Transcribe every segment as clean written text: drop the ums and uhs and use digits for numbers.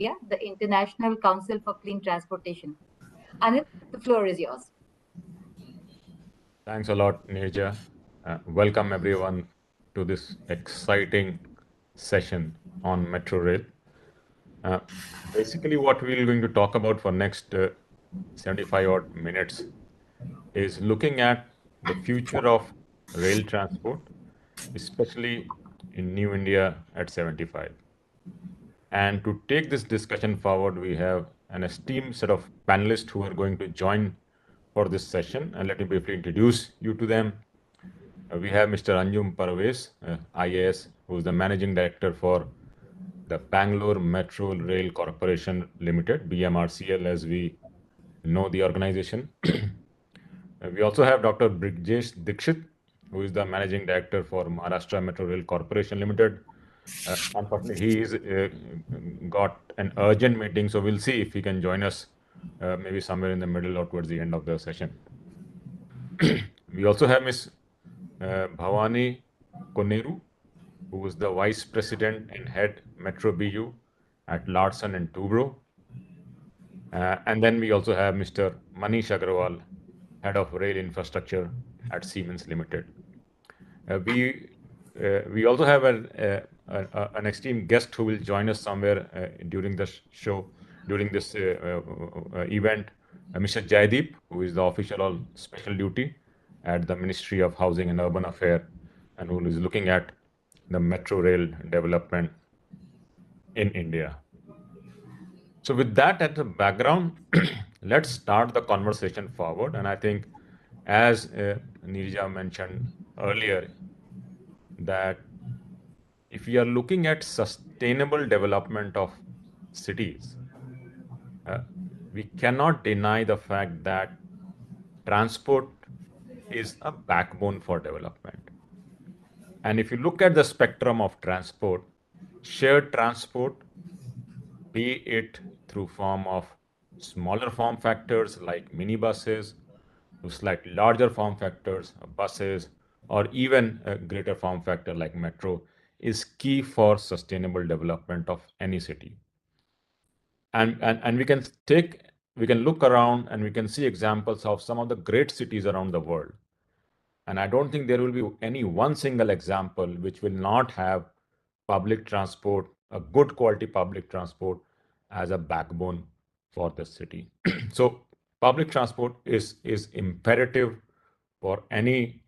India, the International Council for Clean Transportation. Anil, the floor is yours. Thanks a lot, Nirja. Welcome everyone to this exciting session on Metro Rail. Basically, what we're going to talk about for next 75 odd minutes is looking at the future of rail transport, especially in New India at 75. And to take this discussion forward, we have an esteemed set of panelists who are going to join for this session. And let me briefly introduce you to them. We have Mr. Anjum Parvez, IAS, who is the Managing Director for the Bangalore Metro Rail Corporation Limited, BMRCL, as we know the organization. We also have Dr. Brijesh Dikshit, who is the Managing Director for Maharashtra Metro Rail Corporation Limited. Unfortunately, he is got an urgent meeting, so we'll see if he can join us maybe somewhere in the middle or towards the end of the session. We also have Ms. Bhavani Koneru, who is the Vice President and Head Metro BU at Larsen and Toubro. And then we also have Mr. Manish Agrawal, Head of Rail Infrastructure at Siemens Limited. We also have an esteemed guest who will join us somewhere during the show, during this event, Mr. Jaideep, who is the official on special duty at the Ministry of Housing and Urban Affairs, and who is looking at the metro rail development in India. So with that as a background, let's start the conversation forward. And I think, as Nirja mentioned earlier, that if we are looking at sustainable development of cities, we cannot deny the fact that transport is a backbone for development. And if you look at the spectrum of transport, shared transport, be it through form of smaller form factors like minibuses, to slightly larger form factors, buses, or even a greater form factor like metro, is key for sustainable development of any city. And we can look around and we can see examples of some of the great cities around the world. And I don't think there will be any one single example which will not have public transport, a good quality public transport, as a backbone for the city. So public transport is imperative for any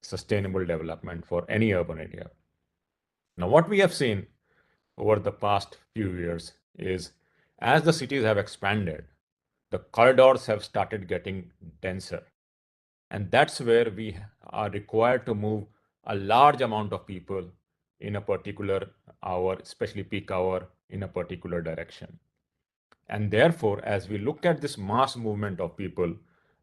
sustainable development for any urban area. Now, what we have seen over the past few years is, as the cities have expanded, the corridors have started getting denser. And that's where we are required to move a large amount of people in a particular hour, especially peak hour, in a particular direction. And therefore, as we look at this mass movement of people,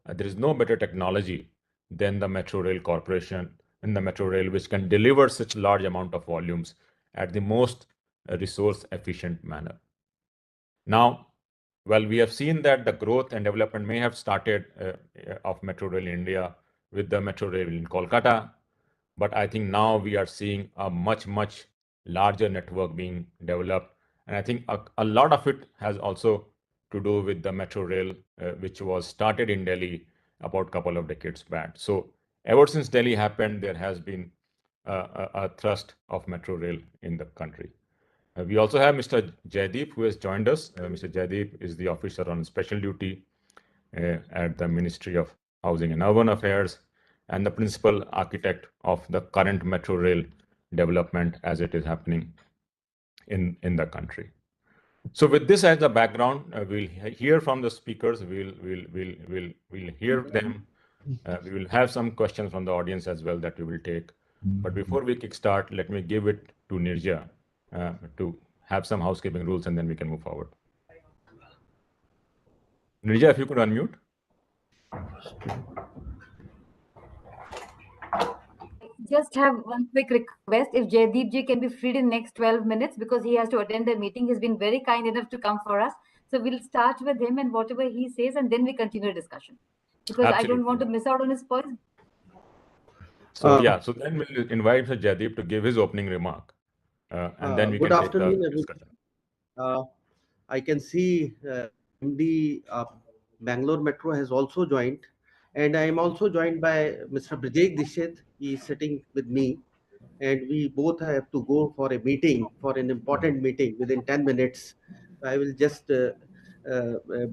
there is no better technology than the Metro Rail Corporation and the Metro Rail, which can deliver such large amount of volumes at the most resource efficient manner. Now, well, we have seen that the growth and development may have started of Metro Rail in India with the Metro Rail in Kolkata, but I think now we are seeing a much larger network being developed. And I think a lot of it has also to do with the Metro Rail, which was started in Delhi about a couple of decades back. So ever since Delhi happened, there has been a thrust of Metro Rail in the country. We also have Mr. Jaideep, who has joined us. Mr. Jaideep is the officer on special duty at the Ministry of Housing and Urban Affairs and the principal architect of the current Metro Rail development as it is happening in the country. So with this as the background, we'll hear from the speakers. We'll hear them. We will have some questions from the audience as well that we will take. But before we kickstart, let me give it to Nirja to have some housekeeping rules, and then we can move forward. Nirja, if you could unmute. Just have one quick request. If Jaideep ji can be freed in next 12 minutes because he has to attend the meeting. He's been very kind enough to come for us. So we'll start with him and whatever he says, and then we continue discussion. Because absolutely. I don't want to miss out on his points. So yeah, so then we'll invite Mr. Jaideep to give his opening remark. And then we can take the discussion. I can see MD Bangalore Metro has also joined, and I am also joined by Mr. Brajek Dishit. He is sitting with me, and we both have to go for a meeting, for an important meeting within 10 minutes. I will just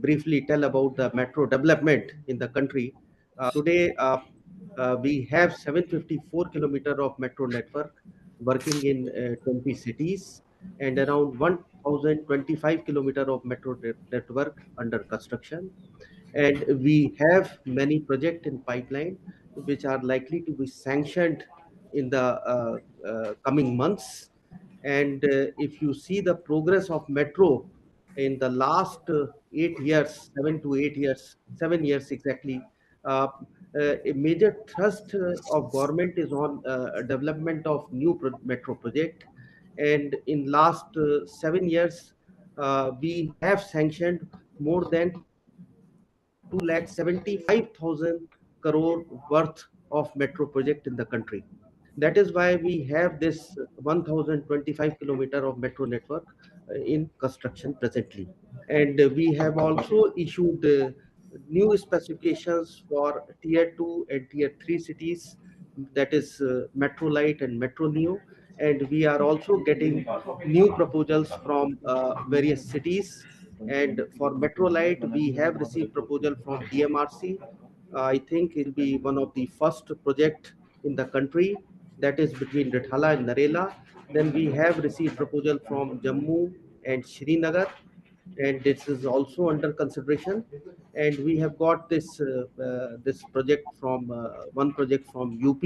briefly tell about the metro development in the country. Today, we have 754 kilometer of metro network working in 20 cities, and around 1025 kilometer of metro network under construction. And we have many projects in pipeline which are likely to be sanctioned in the coming months. And if you see the progress of metro in the last 8 years, 7 to 8 years, 7 years exactly, uh, a major thrust of government is on development of new metro project. And in last 7 years, we have sanctioned more than 2,75,000 crore worth of metro project in the country. That is why we have this 1025 kilometer of metro network in construction presently. And we have also issued new specifications for tier 2 and tier 3 cities, that is Metro Light and Metro Neo. And we are also getting new proposals from various cities. And for Metro Light, we have received proposal from DMRC. I think it will be one of the first project in the country, that is between Rithala and Narela. Then we have received proposal from Jammu and Srinagar, and this is also under consideration. And we have got this project from one project from UP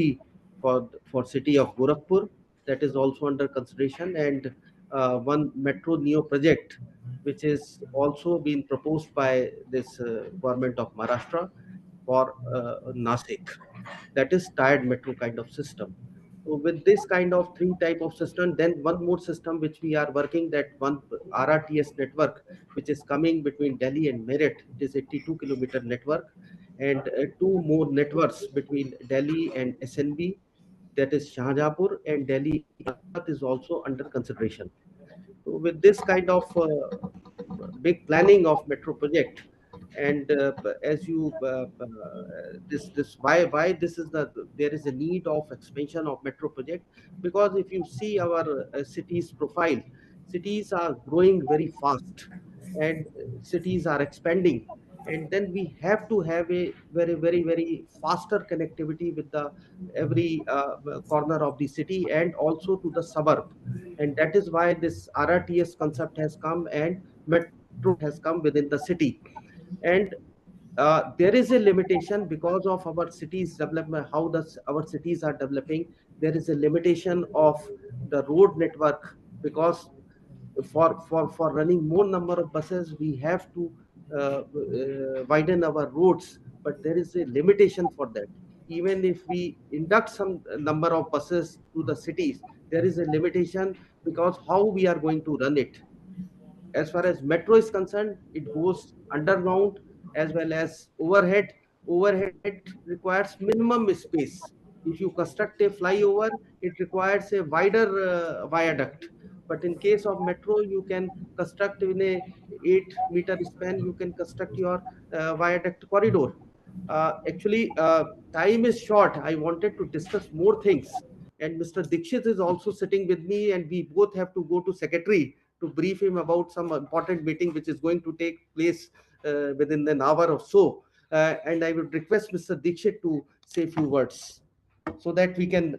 for city of Gorakhpur, that is also under consideration. And one Metro Neo project which is also being proposed by this government of Maharashtra for Nasik, that is tired metro kind of system. So with this kind of three type of system, then one more system which we are working, that one RRTS network which is coming between Delhi and Meerut. It is 82-kilometer network, and two more networks between Delhi and SNB, that is Shahjahanpur and Delhi Alat, is also under consideration. So with this kind of big planning of metro project, and as you this why this is the there is a need of expansion of metro project, because if you see our cities profile, cities are growing very fast, and cities are expanding. And then we have to have a very faster connectivity with the every corner of the city and also to the suburb. And that is why this RRTS concept has come, and metro has come within the city. And there is a limitation because of our cities development, how our cities are developing. There is a limitation of the road network, because for running more number of buses, we have to widen our roads, but there is a limitation for that. Even if we induct some number of buses to the cities, there is a limitation, because how we are going to run it. As far as metro is concerned, it goes underground as well as overhead. Overhead requires minimum space. If you construct a flyover, it requires a wider viaduct. But in case of metro, you can construct in a 8 meter span, you can construct your viaduct corridor. Actually, time is short. I wanted to discuss more things, and Mr. Dixit is also sitting with me, and we both have to go to secretary to brief him about some important meeting which is going to take place within an hour or so. And I would request Mr. Dixit to say a few words so that we can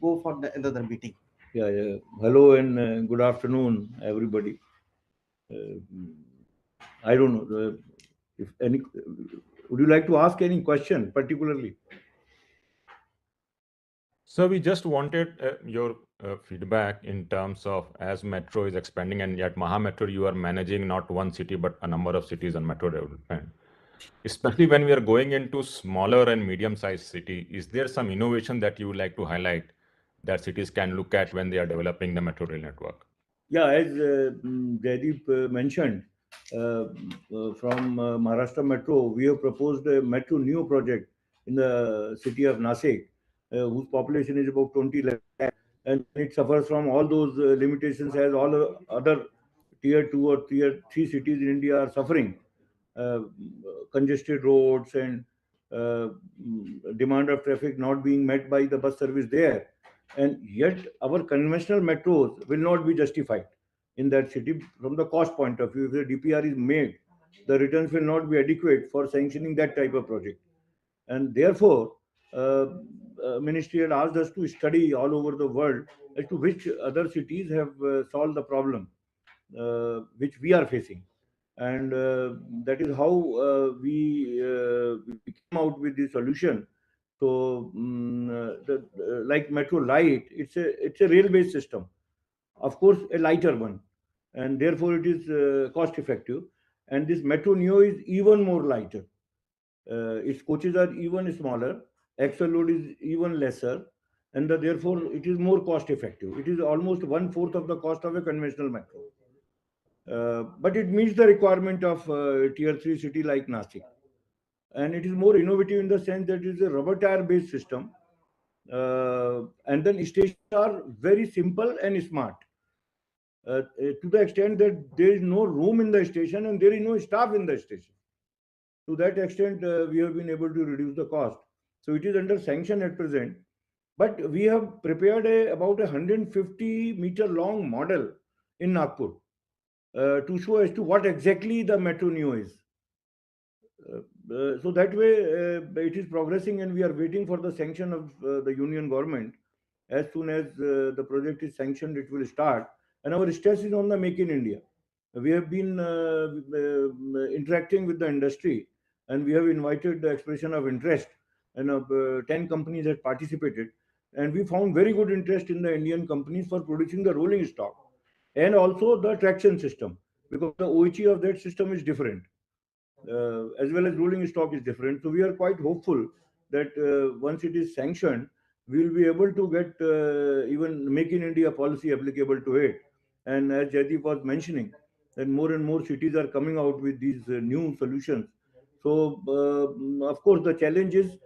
go for another meeting. Yeah, yeah. Hello and good afternoon, everybody. Uh, I don't know if any. Would you like to ask any question particularly? So we just wanted your feedback in terms of, as metro is expanding, and yet Maha Metro, you are managing not one city but a number of cities on metro development. Especially when we are going into smaller and medium-sized city, is there some innovation that you would like to highlight that cities can look at when they are developing the metro rail network? Yeah, as Jaideep mentioned, from Maharashtra Metro, we have proposed a Metro Neo project in the city of Nasik, whose population is about 20 lakh, and it suffers from all those limitations as all other tier 2 or tier 3 cities in India are suffering. Uh, Congested roads and demand of traffic not being met by the bus service there. And yet our conventional metros will not be justified in that city from the cost point of view. If the DPR is made, the returns will not be adequate for sanctioning that type of project. And therefore, uh, ministry had asked us to study all over the world as to which other cities have solved the problem which we are facing. And that is how we came out with the solution. So, like Metro Light, it's a rail-based system, of course, a lighter one, and therefore it is cost effective. And this Metro Neo is even more lighter. Its coaches are even smaller, axle load is even lesser, and therefore it is more cost effective. It is almost one fourth of the cost of a conventional metro. But it meets the requirement of tier 3 city like Nasik. And it is more innovative in the sense that it is a rubber tire based system. And then stations are very simple and smart, to the extent that there is no room in the station and there is no staff in the station. To that extent, we have been able to reduce the cost. So it is under sanction at present. But we have prepared about a 150-meter long model in Nagpur to show as to what exactly the Metro Neo is. So that way, it is progressing, and we are waiting for the sanction of the union government. As soon as the project is sanctioned, it will start. And our stress is on the Make in India. We have been interacting with the industry, and we have invited the expression of interest, and 10 companies had participated. And we found very good interest in the Indian companies for producing the rolling stock and also the traction system, because the OHE of that system is different, as well as rolling stock is different. So we are quite hopeful that once it is sanctioned, we will be able to get even Make in India policy applicable to it. And as Jaideep was mentioning, that more and more cities are coming out with these new solutions. So, of course, the challenge is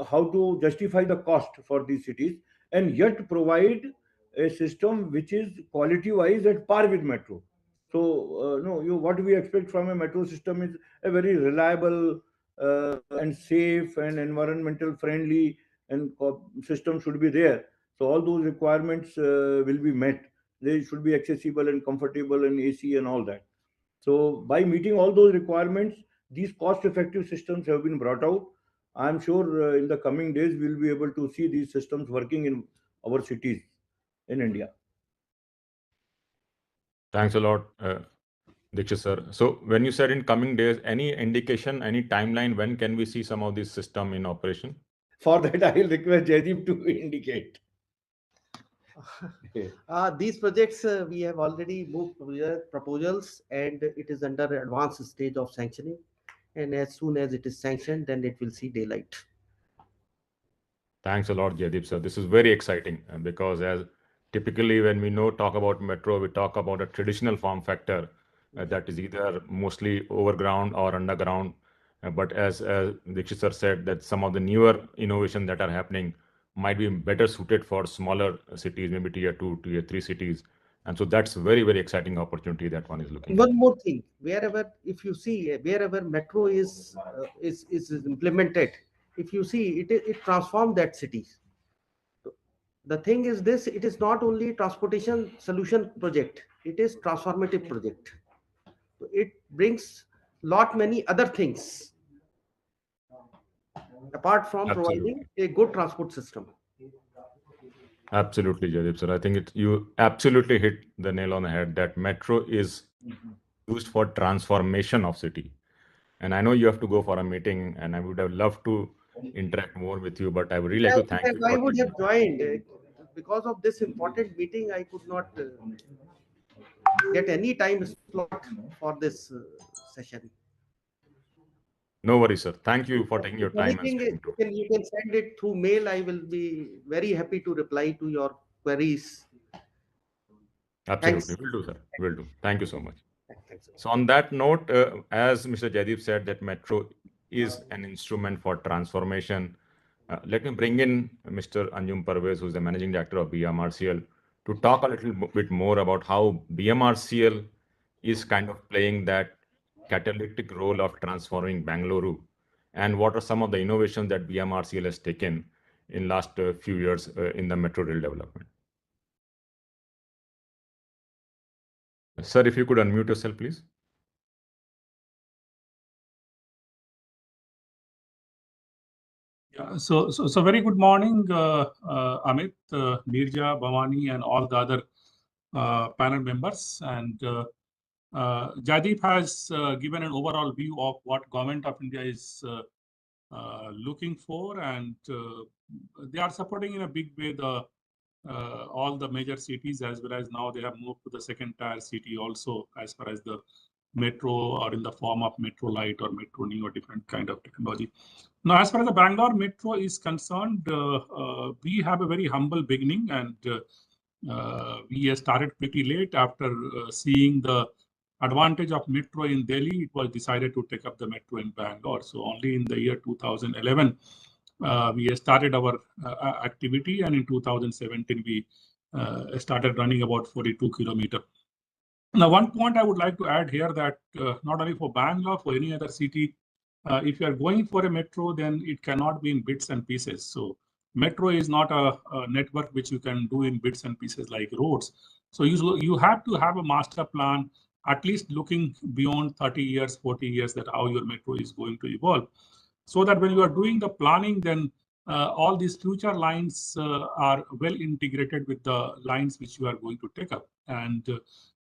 how to justify the cost for these cities and yet provide a system which is quality wise at par with metro. So, no, what we expect from a metro system is a very reliable and safe and environmental friendly and system should be there. So all those requirements will be met. They should be accessible and comfortable and AC and all that. So by meeting all those requirements, these cost-effective systems have been brought out. I'm sure in the coming days we'll be able to see these systems working in our cities in India. Thanks a lot, Dikshit sir. So when you said in coming days, any indication, any timeline, when can we see some of this system in operation? For that, I will request Jaideep to indicate. These projects we have already moved proposals, and it is under advanced stage of sanctioning. And as soon as it is sanctioned, then it will see daylight. Thanks a lot, Jaideep sir. This is very exciting because as typically when we talk about metro, we talk about a traditional form factor that is either mostly overground or underground. But as Dikshit sir said, that some of the newer innovation that are happening might be better suited for smaller cities, maybe tier 2, tier 3 cities. And so that's very, very exciting opportunity that one is looking at. One more thing, wherever, if you see, wherever metro is implemented, if you see, it transformed that city. The thing is this, it is not only transportation solution project, it is transformative project. It brings lot many other things apart from providing Absolutely. a good transport system. Absolutely, Jaideep sir. I think you absolutely hit the nail on the head that metro is used for transformation of city. And I know you have to go for a meeting, and I would have loved to interact more with you, but I would really like to thank you I for would taking have the time. joined. Because of this important meeting, I could not get any time slot for this session. No worries, sir. Thank you for taking your If time and anything, speaking to us. you can send it through mail. I will be very happy to reply to your queries. Absolutely. Thanks. Will do, sir. Will do. Thank you so much. Thanks. So on that note, as Mr. Jaideep said, that metro is an instrument for transformation. Let me bring in Mr. Anjum Parvez, who's the managing director of BMRCL, to talk a little bit more about how BMRCL is kind of playing that catalytic role of transforming Bangalore, and what are some of the innovations that BMRCL has taken in last few years in the metro rail development? Sir, if you could unmute yourself, please. Yeah, so very good morning, Amit, Nirja, Bhavani, and all the other panel members. And Jaideep has given an overall view of what Government of India is looking for, and they are supporting in a big way the all the major cities, as well as now they have moved to the second tier city also, as far as the metro, or in the form of metro light or metro new or different kind of technology. Now, as far as the Bangalore metro is concerned, we have a very humble beginning, and we started pretty late. After seeing the advantage of metro in Delhi, it was decided to take up the metro in Bangalore. So only in the year 2011, we started our activity, and in 2017, we started running about 42 kilometers. Now, one point I would like to add here, that not only for Bangalore, for any other city, if you are going for a metro, then it cannot be in bits and pieces. So metro is not a network which you can do in bits and pieces like roads. So you have to have a master plan, at least looking beyond 30 years, 40 years, that how your metro is going to evolve. So that when you are doing the planning, then all these future lines are well integrated with the lines which you are going to take up. And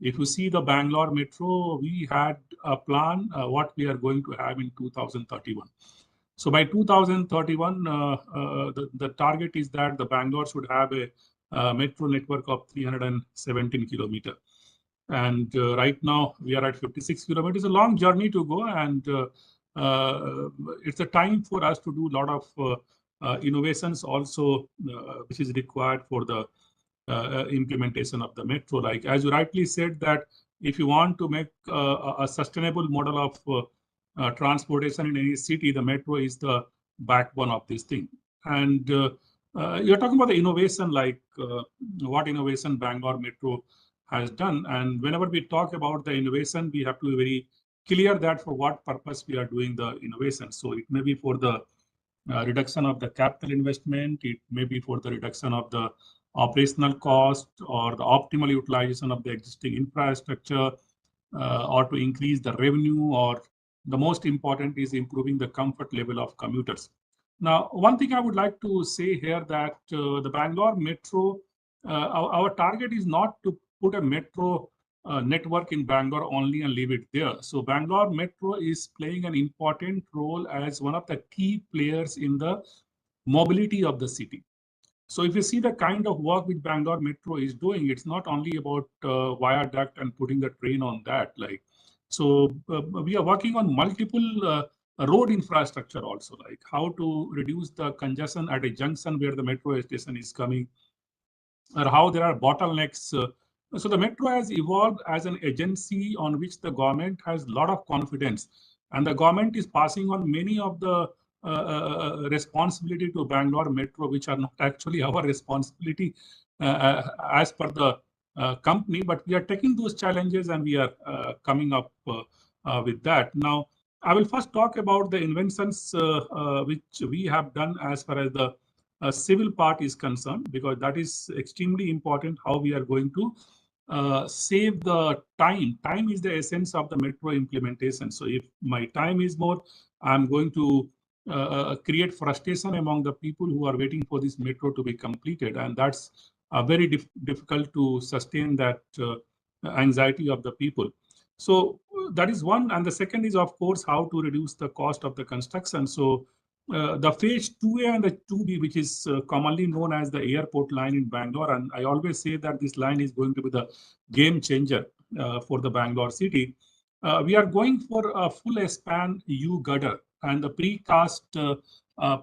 if you see the Bangalore metro, we had a plan what we are going to have in 2031. So by 2031, the target is that the Bangalore should have a metro network of 317 kilometers. And right now we are at 56 kilometers. It's a long journey to go, and it's a time for us to do a lot of innovations also, which is required for the implementation of the metro. Like as you rightly said, that if you want to make a sustainable model of transportation in any city, the metro is the backbone of this thing. And you're talking about the innovation, like what innovation Bangalore Metro has done. And whenever we talk about the innovation, we have to be very clear that for what purpose we are doing the innovation. So it may be for the reduction of the capital investment, it may be for the reduction of the operational cost, or the optimal utilization of the existing infrastructure, or to increase the revenue, or the most important is improving the comfort level of commuters. Now, one thing I would like to say here, that the Bangalore Metro, our target is not to put a metro network in Bangalore only and leave it there. So Bangalore Metro is playing an important role as one of the key players in the mobility of the city. So if you see the kind of work which Bangalore Metro is doing, it's not only about viaduct and putting the train on that. Like, so we are working on multiple road infrastructure also, like how to reduce the congestion at a junction where the metro station is coming, or how there are bottlenecks. So the metro has evolved as an agency on which the government has a lot of confidence, and the government is passing on many of the responsibility to Bangalore Metro, which are not actually our responsibility as per the company, but we are taking those challenges, and we are coming up with that. Now, I will first talk about the inventions which we have done as far as the civil part is concerned, because that is extremely important, how we are going to save the time. Time is the essence of the metro implementation. So if my time is more, I'm going to create frustration among the people who are waiting for this metro to be completed. And that's very difficult to sustain that anxiety of the people. So that is one. And the second is, of course, how to reduce the cost of the construction. So the phase 2A and the 2B, which is commonly known as the airport line in Bangalore. And I always say that this line is going to be the game changer for the Bangalore city. We are going for a full span U girder and the precast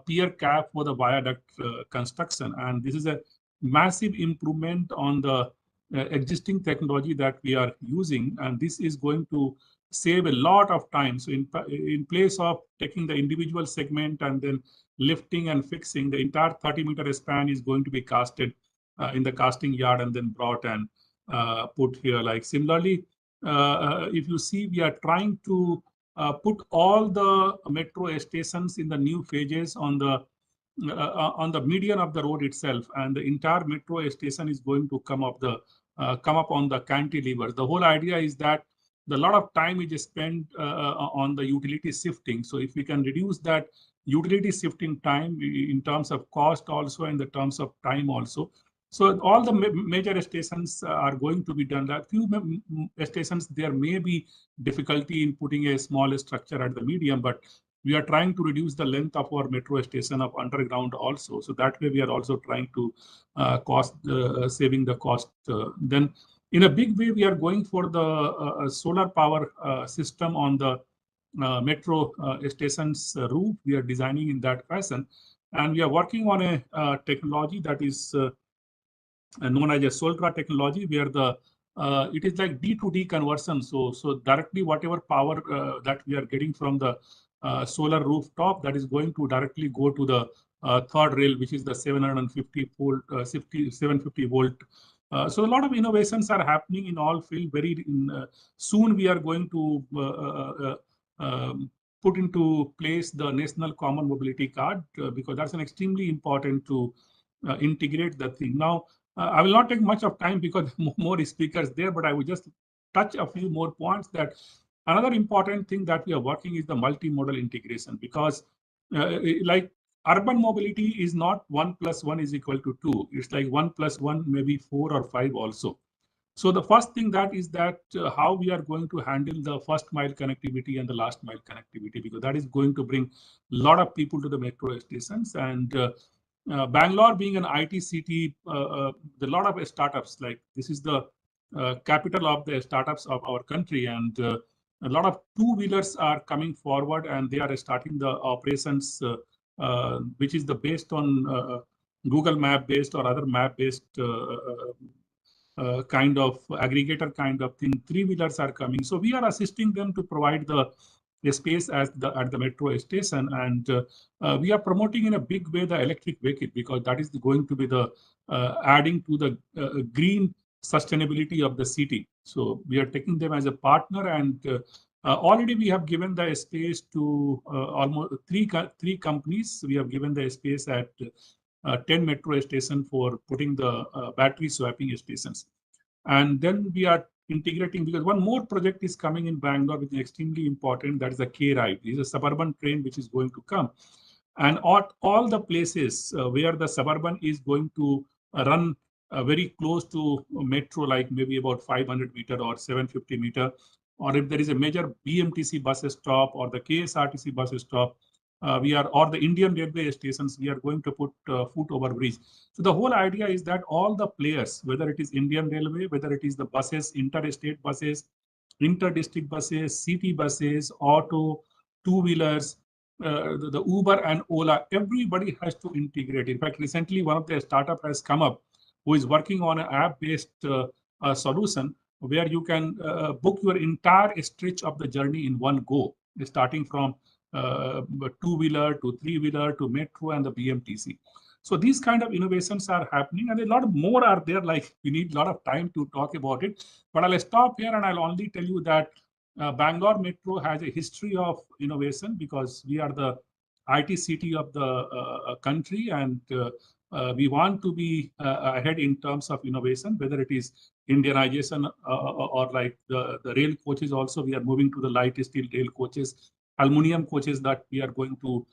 pier cap for the viaduct construction. And this is a massive improvement on the existing technology that we are using. And this is going to save a lot of time. So in place of taking the individual segment and then lifting and fixing, the entire 30-meter span is going to be casted in the casting yard and then brought and put here. Like similarly, if you see, we are trying to put all the metro stations in the new phases on the median of the road itself, and the entire metro station is going to come up on the cantilever. The whole idea is that the lot of time is spent on the utility shifting. So if we can reduce that utility shifting time in terms of cost also, in the terms of time also. So all the major stations are going to be done. That few stations there may be difficulty in putting a small structure at the medium, but we are trying to reduce the length of our metro station of underground also. So that way we are also trying to saving the cost. Then in a big way, we are going for the solar power system on the metro stations roof. We are designing in that fashion. And we are working on a technology that is known as a Soltra technology, where the it is like D to D conversion. So directly whatever power that we are getting from the solar rooftop, that is going to directly go to the third rail, which is the 750 volt, 750 volt. So a lot of innovations are happening in all field. Soon we are going to put into place the National Common Mobility Card, because that's an extremely important to integrate the thing. Now, I will not take much of time because more speakers there, but I will just touch a few more points. That another important thing that we are working is the multimodal integration, because like urban mobility is not 1 + 1 is equal to 2. It's like 1 + 1 maybe 4 or 5 also. So the first thing that is that how we are going to handle the first mile connectivity and the last mile connectivity, because that is going to bring a lot of people to the metro stations. And Bangalore being an IT city, a lot of startups, like this is the capital of the startups of our country, and a lot of two-wheelers are coming forward, and they are starting the operations, which is the based on Google Map based or other map based kind of aggregator kind of thing. Three-wheelers are coming, so we are assisting them to provide the space at the metro station, and we are promoting in a big way the electric vehicle, because that is going to be the adding to the green sustainability of the city. So we are taking them as a partner, and already we have given the space to almost three companies. We have given the space at 10 metro stations for putting the battery swapping stations. And then we are integrating, because one more project is coming in Bangalore, which is extremely important. That is the K-Ride. This is a suburban train which is going to come. And all the places where the suburban is going to run very close to metro, like maybe about 500 meter or 750 meter, or if there is a major BMTC bus stop or the KSRTC bus stop, or the Indian railway stations, we are going to put foot over bridge. So the whole idea is that all the players, whether it is Indian Railway, whether it is the buses, interstate buses, inter-district buses, city buses, auto, two-wheelers, the Uber and Ola, everybody has to integrate. In fact, recently one of the startup has come up who is working on an app-based solution where you can book your entire stretch of the journey in one go, starting from two-wheeler to three-wheeler to metro and the BMTC. So these kind of innovations are happening, and a lot more are there. Like we need a lot of time to talk about it, but I'll stop here and I'll only tell you that Bangalore Metro has a history of innovation, because we are the IT city of the country, and we want to be ahead in terms of innovation, whether it is indigenization or like the rail coaches. Also, we are moving to the light steel rail coaches, aluminum coaches that we are going to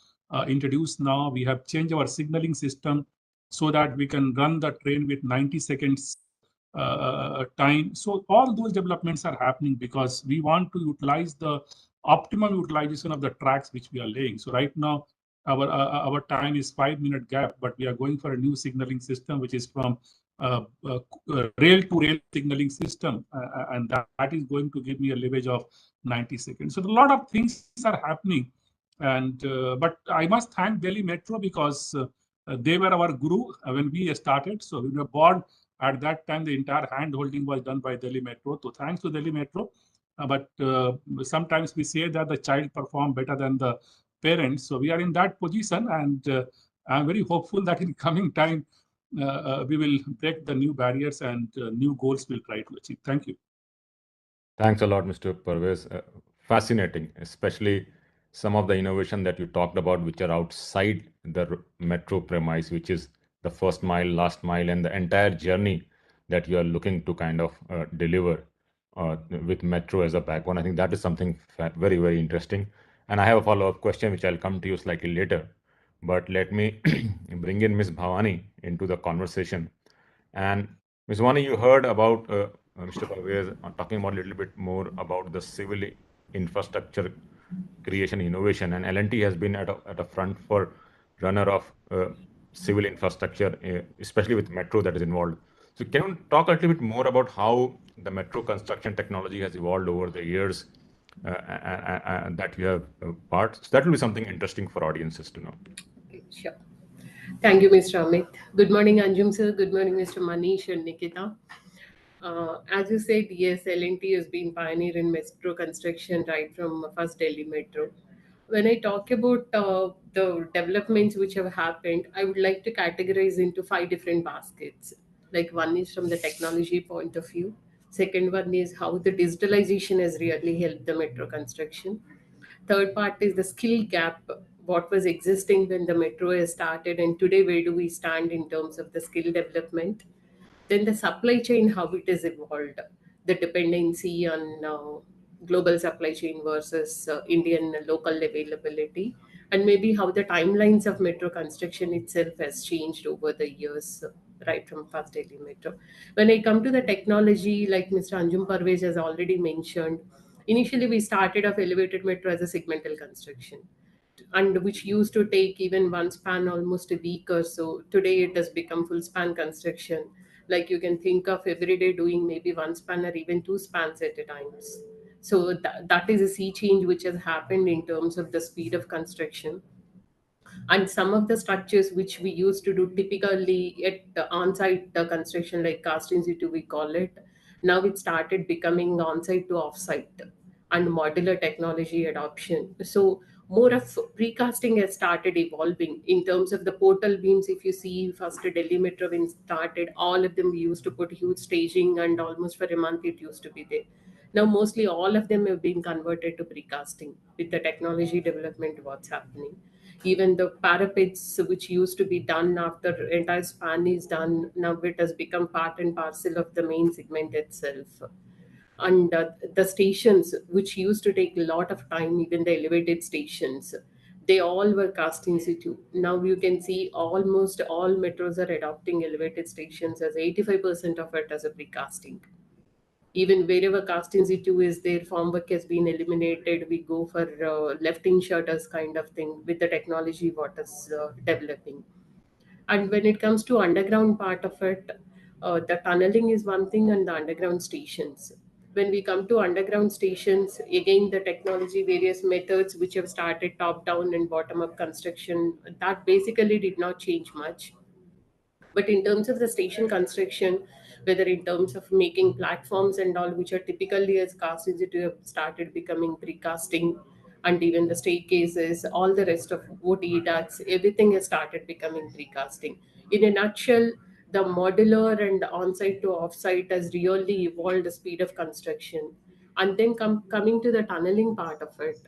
introduce now. We have changed our signaling system so that we can run the train with 90 seconds time. So all those developments are happening because we want to utilize the optimum utilization of the tracks which we are laying. So right now, our time is 5-minute gap, but we are going for a new signaling system, which is from rail to rail signaling system, and that is going to give me a leverage of 90 seconds. So a lot of things are happening, and but I must thank Delhi Metro, because they were our guru when we started. So we were born at that time. The entire hand holding was done by Delhi Metro. So thanks to Delhi Metro. But sometimes we say that the child performed better than the parents. So we are in that position, and I'm very hopeful that in coming time we will break the new barriers and new goals we'll try to achieve. Thank you. Thanks a lot, Mr. Parvez. Fascinating, especially some of the innovation that you talked about, which are outside the metro premise, which is the first mile, last mile, and the entire journey that you are looking to kind of deliver with metro as a backbone. I think that is something very, very interesting. And I have a follow-up question, which I'll come to you slightly later. But let me bring in Ms. Bhavani into the conversation. And Ms. Vani, you heard about Mr. Parvez talking about a little bit more about the civil infrastructure creation innovation, and L&T has been at a front for runner of civil infrastructure, especially with metro that is involved. So can you talk a little bit more about how the metro construction technology has evolved over the years that you have part? So that will be something interesting for audiences to know. Okay, sure. Thank you, Mr. Amit. Good morning, Anjum sir. Good morning, Mr. Manish and Nikita. As you said, yes, L&T has been pioneer in metro construction right from first Delhi Metro. When I talk about the developments which have happened, I would like to categorize into five different baskets. Like one is from the technology point of view. Second one is how the digitalization has really helped the metro construction. Third part is the skill gap, what was existing when the metro has started, and today where do we stand in terms of the skill development. Then the supply chain, how it has evolved, the dependency on global supply chain versus Indian local availability, and maybe how the timelines of metro construction itself has changed over the years, right from first Delhi Metro. When I come to the technology, like Mr. Anjum Parvez has already mentioned, initially we started off elevated metro as a segmental construction, and which used to take even one span almost a week or so. Today it has become full span construction. Like you can think of every day doing maybe one span or even two spans at a times. So that is a sea change which has happened in terms of the speed of construction. And some of the structures which we used to do typically at the on-site construction, like cast in situ we call it, now it started becoming on-site to off-site and modular technology adoption. So more of precasting has started evolving in terms of the portal beams. If you see first Delhi Metro when started, all of them we used to put huge staging, and almost for a month it used to be there. Now mostly all of them have been converted to precasting with the technology development what's happening. Even the parapets which used to be done after entire span is done, now it has become part and parcel of the main segment itself. And the stations which used to take a lot of time, even the elevated stations, they all were cast in situ. Now you can see almost all metros are adopting elevated stations as 85% of it as a precasting. Even wherever cast in situ is there, formwork has been eliminated. We go for left-in shutters kind of thing with the technology what is developing. And when it comes to underground part of it, the tunneling is one thing, and the underground stations. When we come to underground stations, again the technology, various methods which have started top down and bottom up construction, that basically did not change much. But in terms of the station construction, whether in terms of making platforms and all, which are typically as cast institute have started becoming precasting, and even the staircases, all the rest of OT ducts, everything has started becoming precasting. In a nutshell, the modular and on-site to off-site has really evolved the speed of construction. And then coming to the tunneling part of it,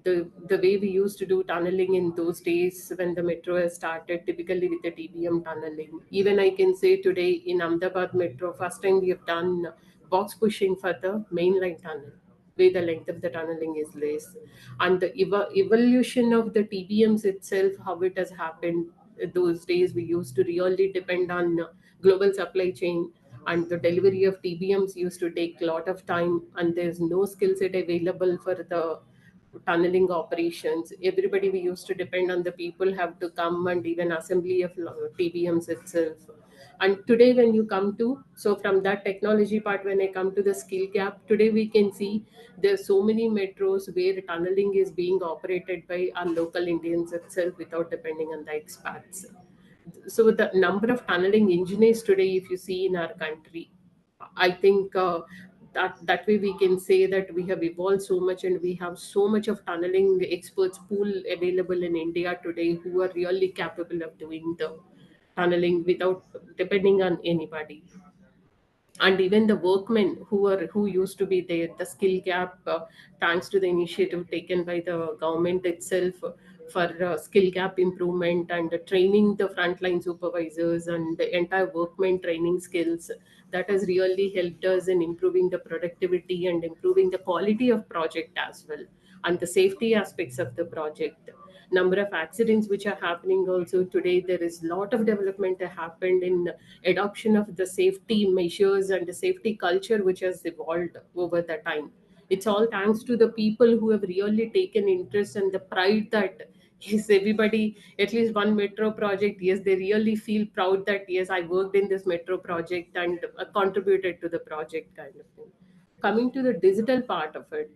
the way we used to do tunneling in those days when the metro has started, typically with the TBM tunneling. Even I can say today in Ahmedabad Metro, first time we have done box pushing for the mainline tunnel, where the length of the tunneling is less. And the evolution of the TBMs itself, how it has happened. Those days we used to really depend on global supply chain, and the delivery of TBMs used to take a lot of time, and there's no skill set available for the tunneling operations. Everybody, we used to depend on the people have to come and even assembly of TBMs itself. And today when you come to, so from that technology part, when I come to the skill gap, today we can see there's so many metros where tunneling is being operated by our local Indians itself without depending on the expats. So the number of tunneling engineers today, if you see in our country, I think that way we can say that we have evolved so much, and we have so much of tunneling experts pool available in India today who are really capable of doing the tunneling without depending on anybody. and even the workmen who used to be there, the skill gap, thanks to the initiative taken by the government itself for skill gap improvement and training the frontline supervisors and the entire workmen training skills, that has really helped us in improving the productivity and improving the quality of project as well, and the safety aspects of the project. Number of accidents which are happening also today, there is lot of development that happened in adoption of the safety measures and the safety culture which has evolved over the time. It's all thanks to the people who have really taken interest and the pride that yes, everybody, at least one metro project, yes, they really feel proud that yes, I worked in this metro project and contributed to the project kind of thing. Coming to the digital part of it,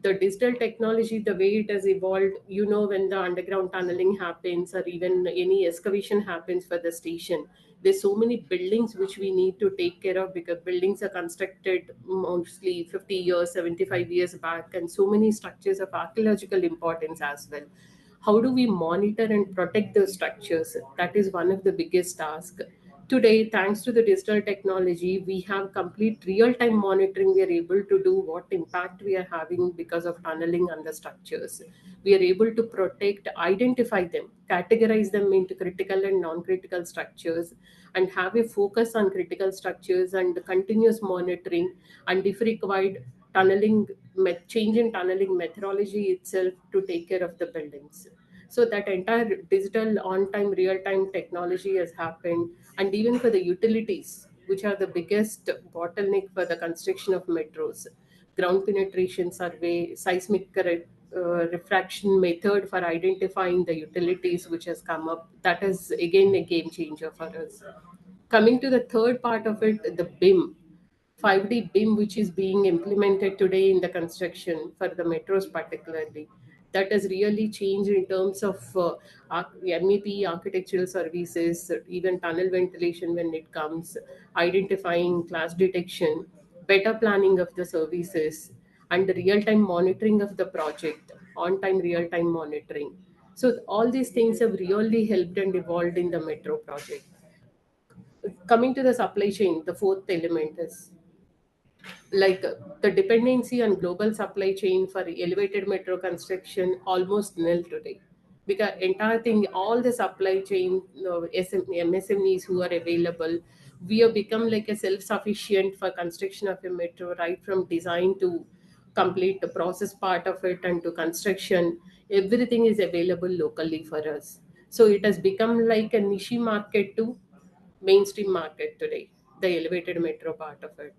the digital technology, the way it has evolved, when the underground tunneling happens or even any excavation happens for the station, there's so many buildings which we need to take care of, because buildings are constructed mostly 50 years, 75 years back, and so many structures of archaeological importance as well. How do we monitor and protect those structures? That is one of the biggest tasks. Today, thanks to the digital technology, we have complete real-time monitoring. We are able to do what impact we are having because of tunneling on the structures. We are able to protect, identify them, categorize them into critical and non-critical structures, and have a focus on critical structures and continuous monitoring, and if required, change in tunneling methodology itself to take care of the buildings. So that entire digital on-time, real-time technology has happened. And even for the utilities, which are the biggest bottleneck for the construction of metros, ground penetration survey, seismic refraction method for identifying the utilities which has come up, that is again a game changer for us. Coming to the third part of it, the BIM, 5D BIM, which is being implemented today in the construction for the metros particularly, that has really changed in terms of MEP, architectural services, even tunnel ventilation when it comes, identifying class detection, better planning of the services, and the real-time monitoring of the project, on-time real-time monitoring. So all these things have really helped and evolved in the metro project. Coming to the supply chain, the fourth element is like the dependency on global supply chain for elevated metro construction almost nil today, because entire thing, all the supply chain, MSMEs who are available, we have become like a self-sufficient for construction of a metro, right from design to complete the process part of it and to construction. Everything is available locally for us, so it has become like a niche market to mainstream market today, the elevated metro part of it.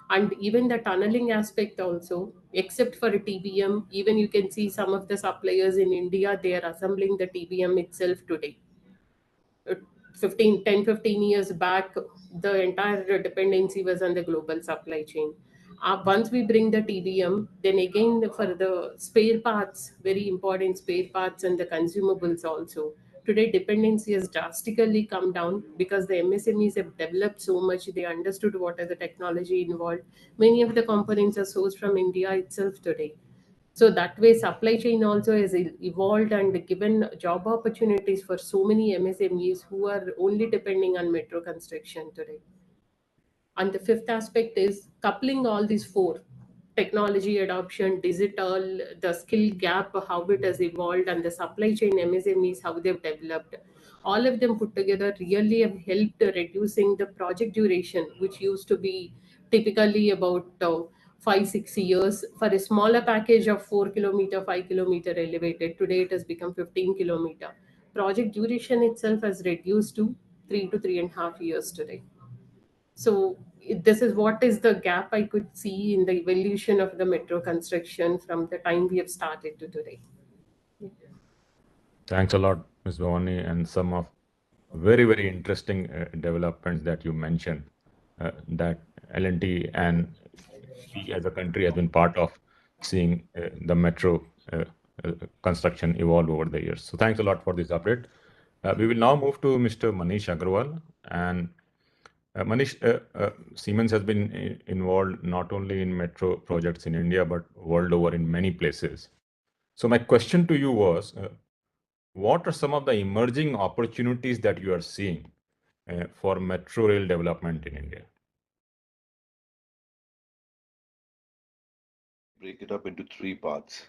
And even the tunneling aspect also, except for a TBM, even you can see some of the suppliers in India, they are assembling the TBM itself today. uh, 15 years back, the entire dependency was on the global supply chain. Once we bring the TBM, then again for the spare parts, very important spare parts and the consumables also. Today, dependency has drastically come down because the MSMEs have developed so much. They understood what are the technology involved. Many of the components are sourced from India itself today. So that way, supply chain also has evolved and given job opportunities for so many MSMEs who are only depending on metro construction today. And the fifth aspect is coupling all these four: technology adoption, digital, the skill gap, how it has evolved, and the supply chain MSMEs, how they've developed. All of them put together really have helped reducing the project duration, which used to be typically about 5 6 years for a smaller package of 4 kilometer, 5 kilometer elevated. Today it has become 15 kilometer. Project duration itself has reduced to 3 to 3.5 years today. So this is what is the gap I could see in the evolution of the metro construction from the time we have started to today. Thanks a lot, Ms. Bhavani, and some of very, very interesting developments that you mentioned that L&T and we as a country has been part of seeing the metro uh, construction evolve over the years. So thanks a lot for this update. We will now move to Mr. Manish Agrawal. And Manish, Siemens has been involved not only in metro projects in India, but world over in many places. So my question to you was, what are some of the emerging opportunities that you are seeing for metro rail development in India? break it up into three parts.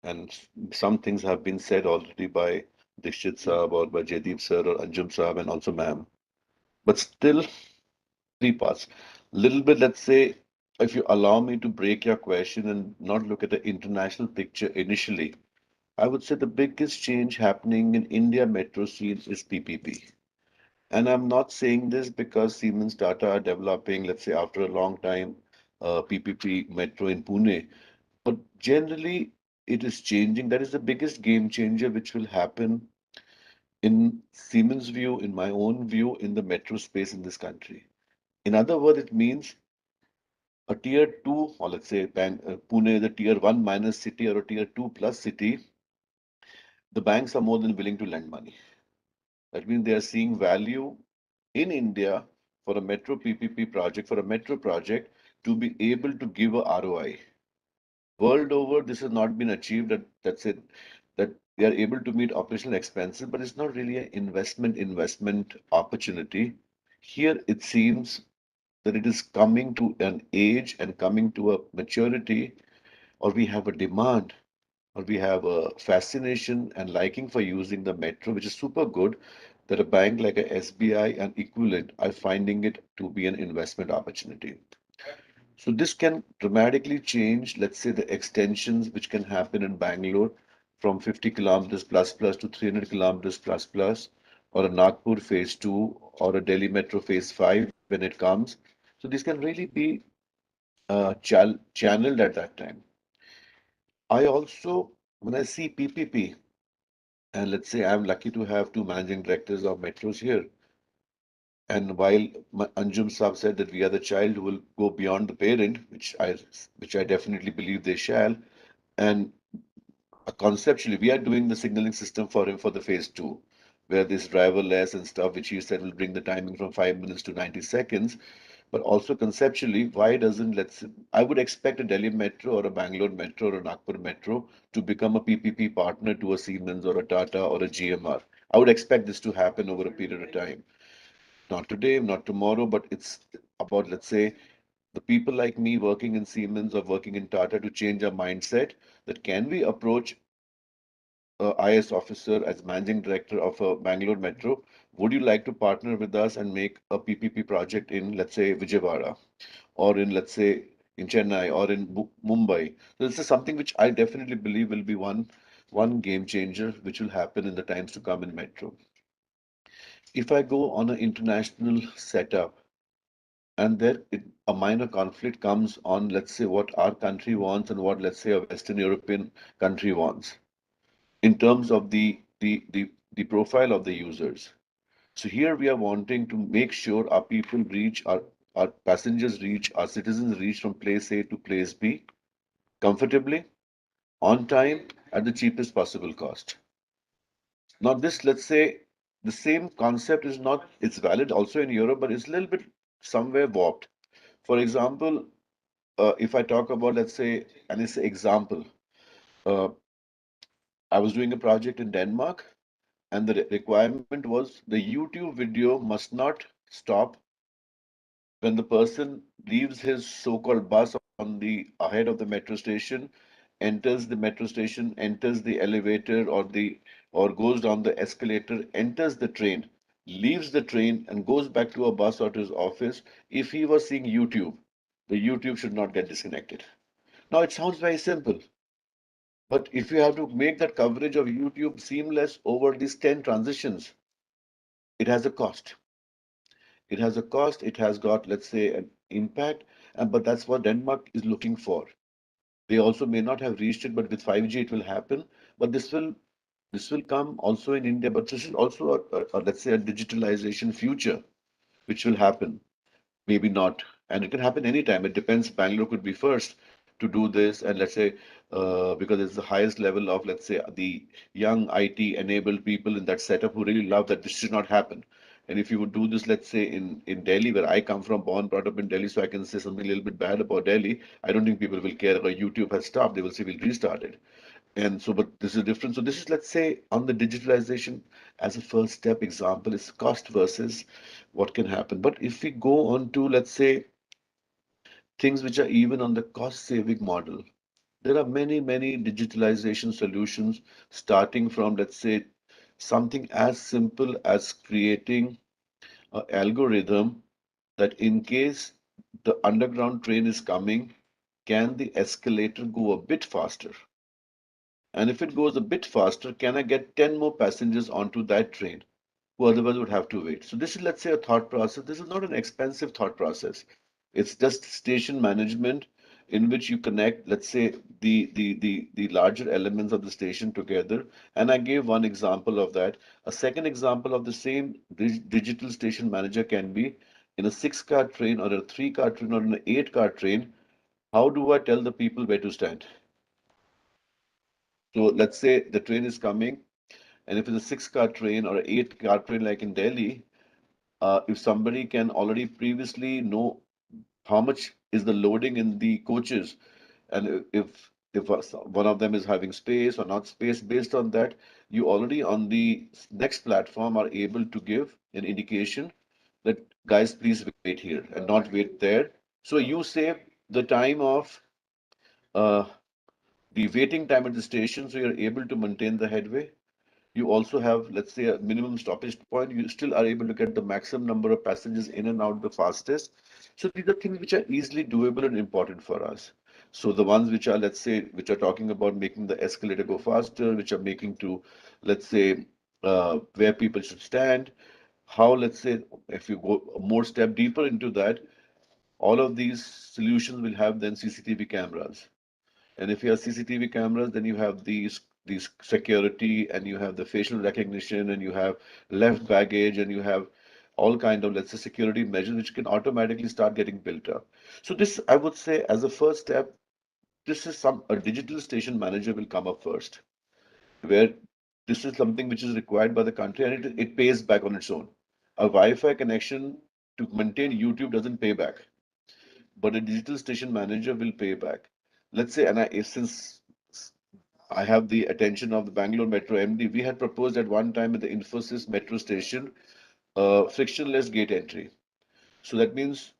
And some things have been said already by Dikshit Saab or by Jaideep sir or Anjum Saab and also ma'am. But still, three parts. Little bit, let's say, if you allow me to break your question and not look at the international picture initially, I would say the biggest change happening in India metro scene is PPP. And I'm not saying this because Siemens Tata are developing, let's say, after a long time, PPP metro in Pune. But generally, it is changing. That is the biggest game changer which will happen in Siemens' view, in my own view, in the metro space in this country. In other words, it means a tier 2, or let's say Pune is a tier 1 minus city or a tier 2 plus city, the banks are more than willing to lend money. That means they are seeing value in India for a metro PPP project, for a metro project to be able to give a ROI. World over, this has not been achieved. That's it. That they are able to meet operational expenses, but it's not really an investment opportunity. Here it seems that it is coming to an age and coming to a maturity, or we have a demand, or we have a fascination and liking for using the metro, which is super good, that a bank like a SBI and equivalent are finding it to be an investment opportunity. So this can dramatically change, let's say, the extensions which can happen in Bangalore from 50 kilometers plus plus to 300 kilometers plus plus, or a Nagpur phase 2, or a Delhi Metro phase 5 when it comes. So this can really be channeled at that time. I also, when I see PPP, and let's say I'm lucky to have two managing directors of metros here, and while Anjum Saab said that we are the child who will go beyond the parent, which I definitely believe they shall, and conceptually we are doing the signaling system for him for the phase 2, where this driverless and stuff, which he said will bring the timing from 5 minutes to 90 seconds. But also conceptually, why doesn't I would expect a Delhi Metro or a Bangalore Metro or a Nagpur Metro to become a PPP partner to a Siemens or a Tata or a GMR. I would expect this to happen over a period of time. Not today, not tomorrow, but it's about, let's say, the people like me working in Siemens or working in Tata to change our mindset that can we approach a IS officer as managing director of a Bangalore Metro? Would you like to partner with us and make a PPP project in, let's say, Vijayawada or in, let's say, in Chennai or in Mumbai? So this is something which I definitely believe will be one game changer which will happen in the times to come in Metro. If I go on an international setup, and there a minor conflict comes on, let's say, what our country wants and what, let's say, a Western European country wants in terms of the profile of the users. So here we are wanting to make sure our people reach, our passengers reach, our citizens reach from place A to place B comfortably, on time, at the cheapest possible cost. Now, this, let's say, the same concept is not, it's valid also in Europe, but it's a little bit somewhere warped. For example, if I talk about, let's say, and it's an example, uh, I was doing a project in Denmark, and the requirement was the YouTube video must not stop when the person leaves his so-called bus on the ahead of the metro station, enters the metro station, enters the elevator or goes down the escalator, enters the train, leaves the train and goes back to a bus or to his office. If he was seeing YouTube, the YouTube should not get disconnected. Now it sounds very simple, but if you have to make that coverage of YouTube seamless over these 10 transitions, it has a cost. It has a cost, it has got, let's say, an impact, but that's what Denmark is looking for. They also may not have reached it, but with 5G it will happen. But this will come also in India, but this is also let's say a digitalization future which will happen. Maybe not. And it can happen anytime. It depends. Bangalore could be first to do this. And let's say, because it's the highest level of, let's say, the young IT enabled people in that setup who really love that this should not happen. And if you would do this, let's say in Delhi, where I come from, born, brought up in Delhi, so I can say something a little bit bad about Delhi, I don't think people will care. Or YouTube has stopped, they will say we'll restart it. And so, but this is different. So this is, let's say, on the digitalization as a first step example, is cost versus what can happen. But if we go on to, let's say, things which are even on the cost-saving model. There are many, many digitalization solutions, starting from, let's say, something as simple as creating an algorithm that in case the underground train is coming, can the escalator go a bit faster? And if it goes a bit faster, can I get 10 more passengers onto that train who otherwise would have to wait? So this is, let's say, a thought process. This is not an expensive thought process. It's just station management in which you connect, let's say, the larger elements of the station together. And I gave one example of that. A second example of the same digital station manager can be in a 6-car train or a 3-car train or an 8-car train. How do I tell the people where to stand? So let's say the train is coming, and if it's a 6-car train or an 8-car train like in Delhi, if somebody can already previously know how much is the loading in the coaches, and if one of them is having space or not space, based on that, you already on the next platform are able to give an indication that guys, please wait here and not wait there. So you save the time of uh, the waiting time at the station, so you're able to maintain the headway. You also have, let's say, a minimum stoppage point. You still are able to get the maximum number of passengers in and out the fastest. So these are things which are easily doable and important for us. So the ones which are, let's say, which are talking about making the escalator go faster, which are making to, let's say, where people should stand, how, let's say, if you go more step deeper into that, all of these solutions will have then CCTV cameras. And if you have CCTV cameras, then you have these security, and you have the facial recognition, and you have left baggage, and you have all kind of, let's say, security measures which can automatically start getting built up. So this, I would say, as a first step, this is a digital station manager will come up first, where this is something which is required by the country, and it pays back on its own. A Wi-Fi connection to maintain YouTube doesn't pay back, but a digital station manager will pay back. Let's say, and since I have the attention of the Bangalore Metro MD, we had proposed at one time at the Infosys metro station frictionless gate entry. So that means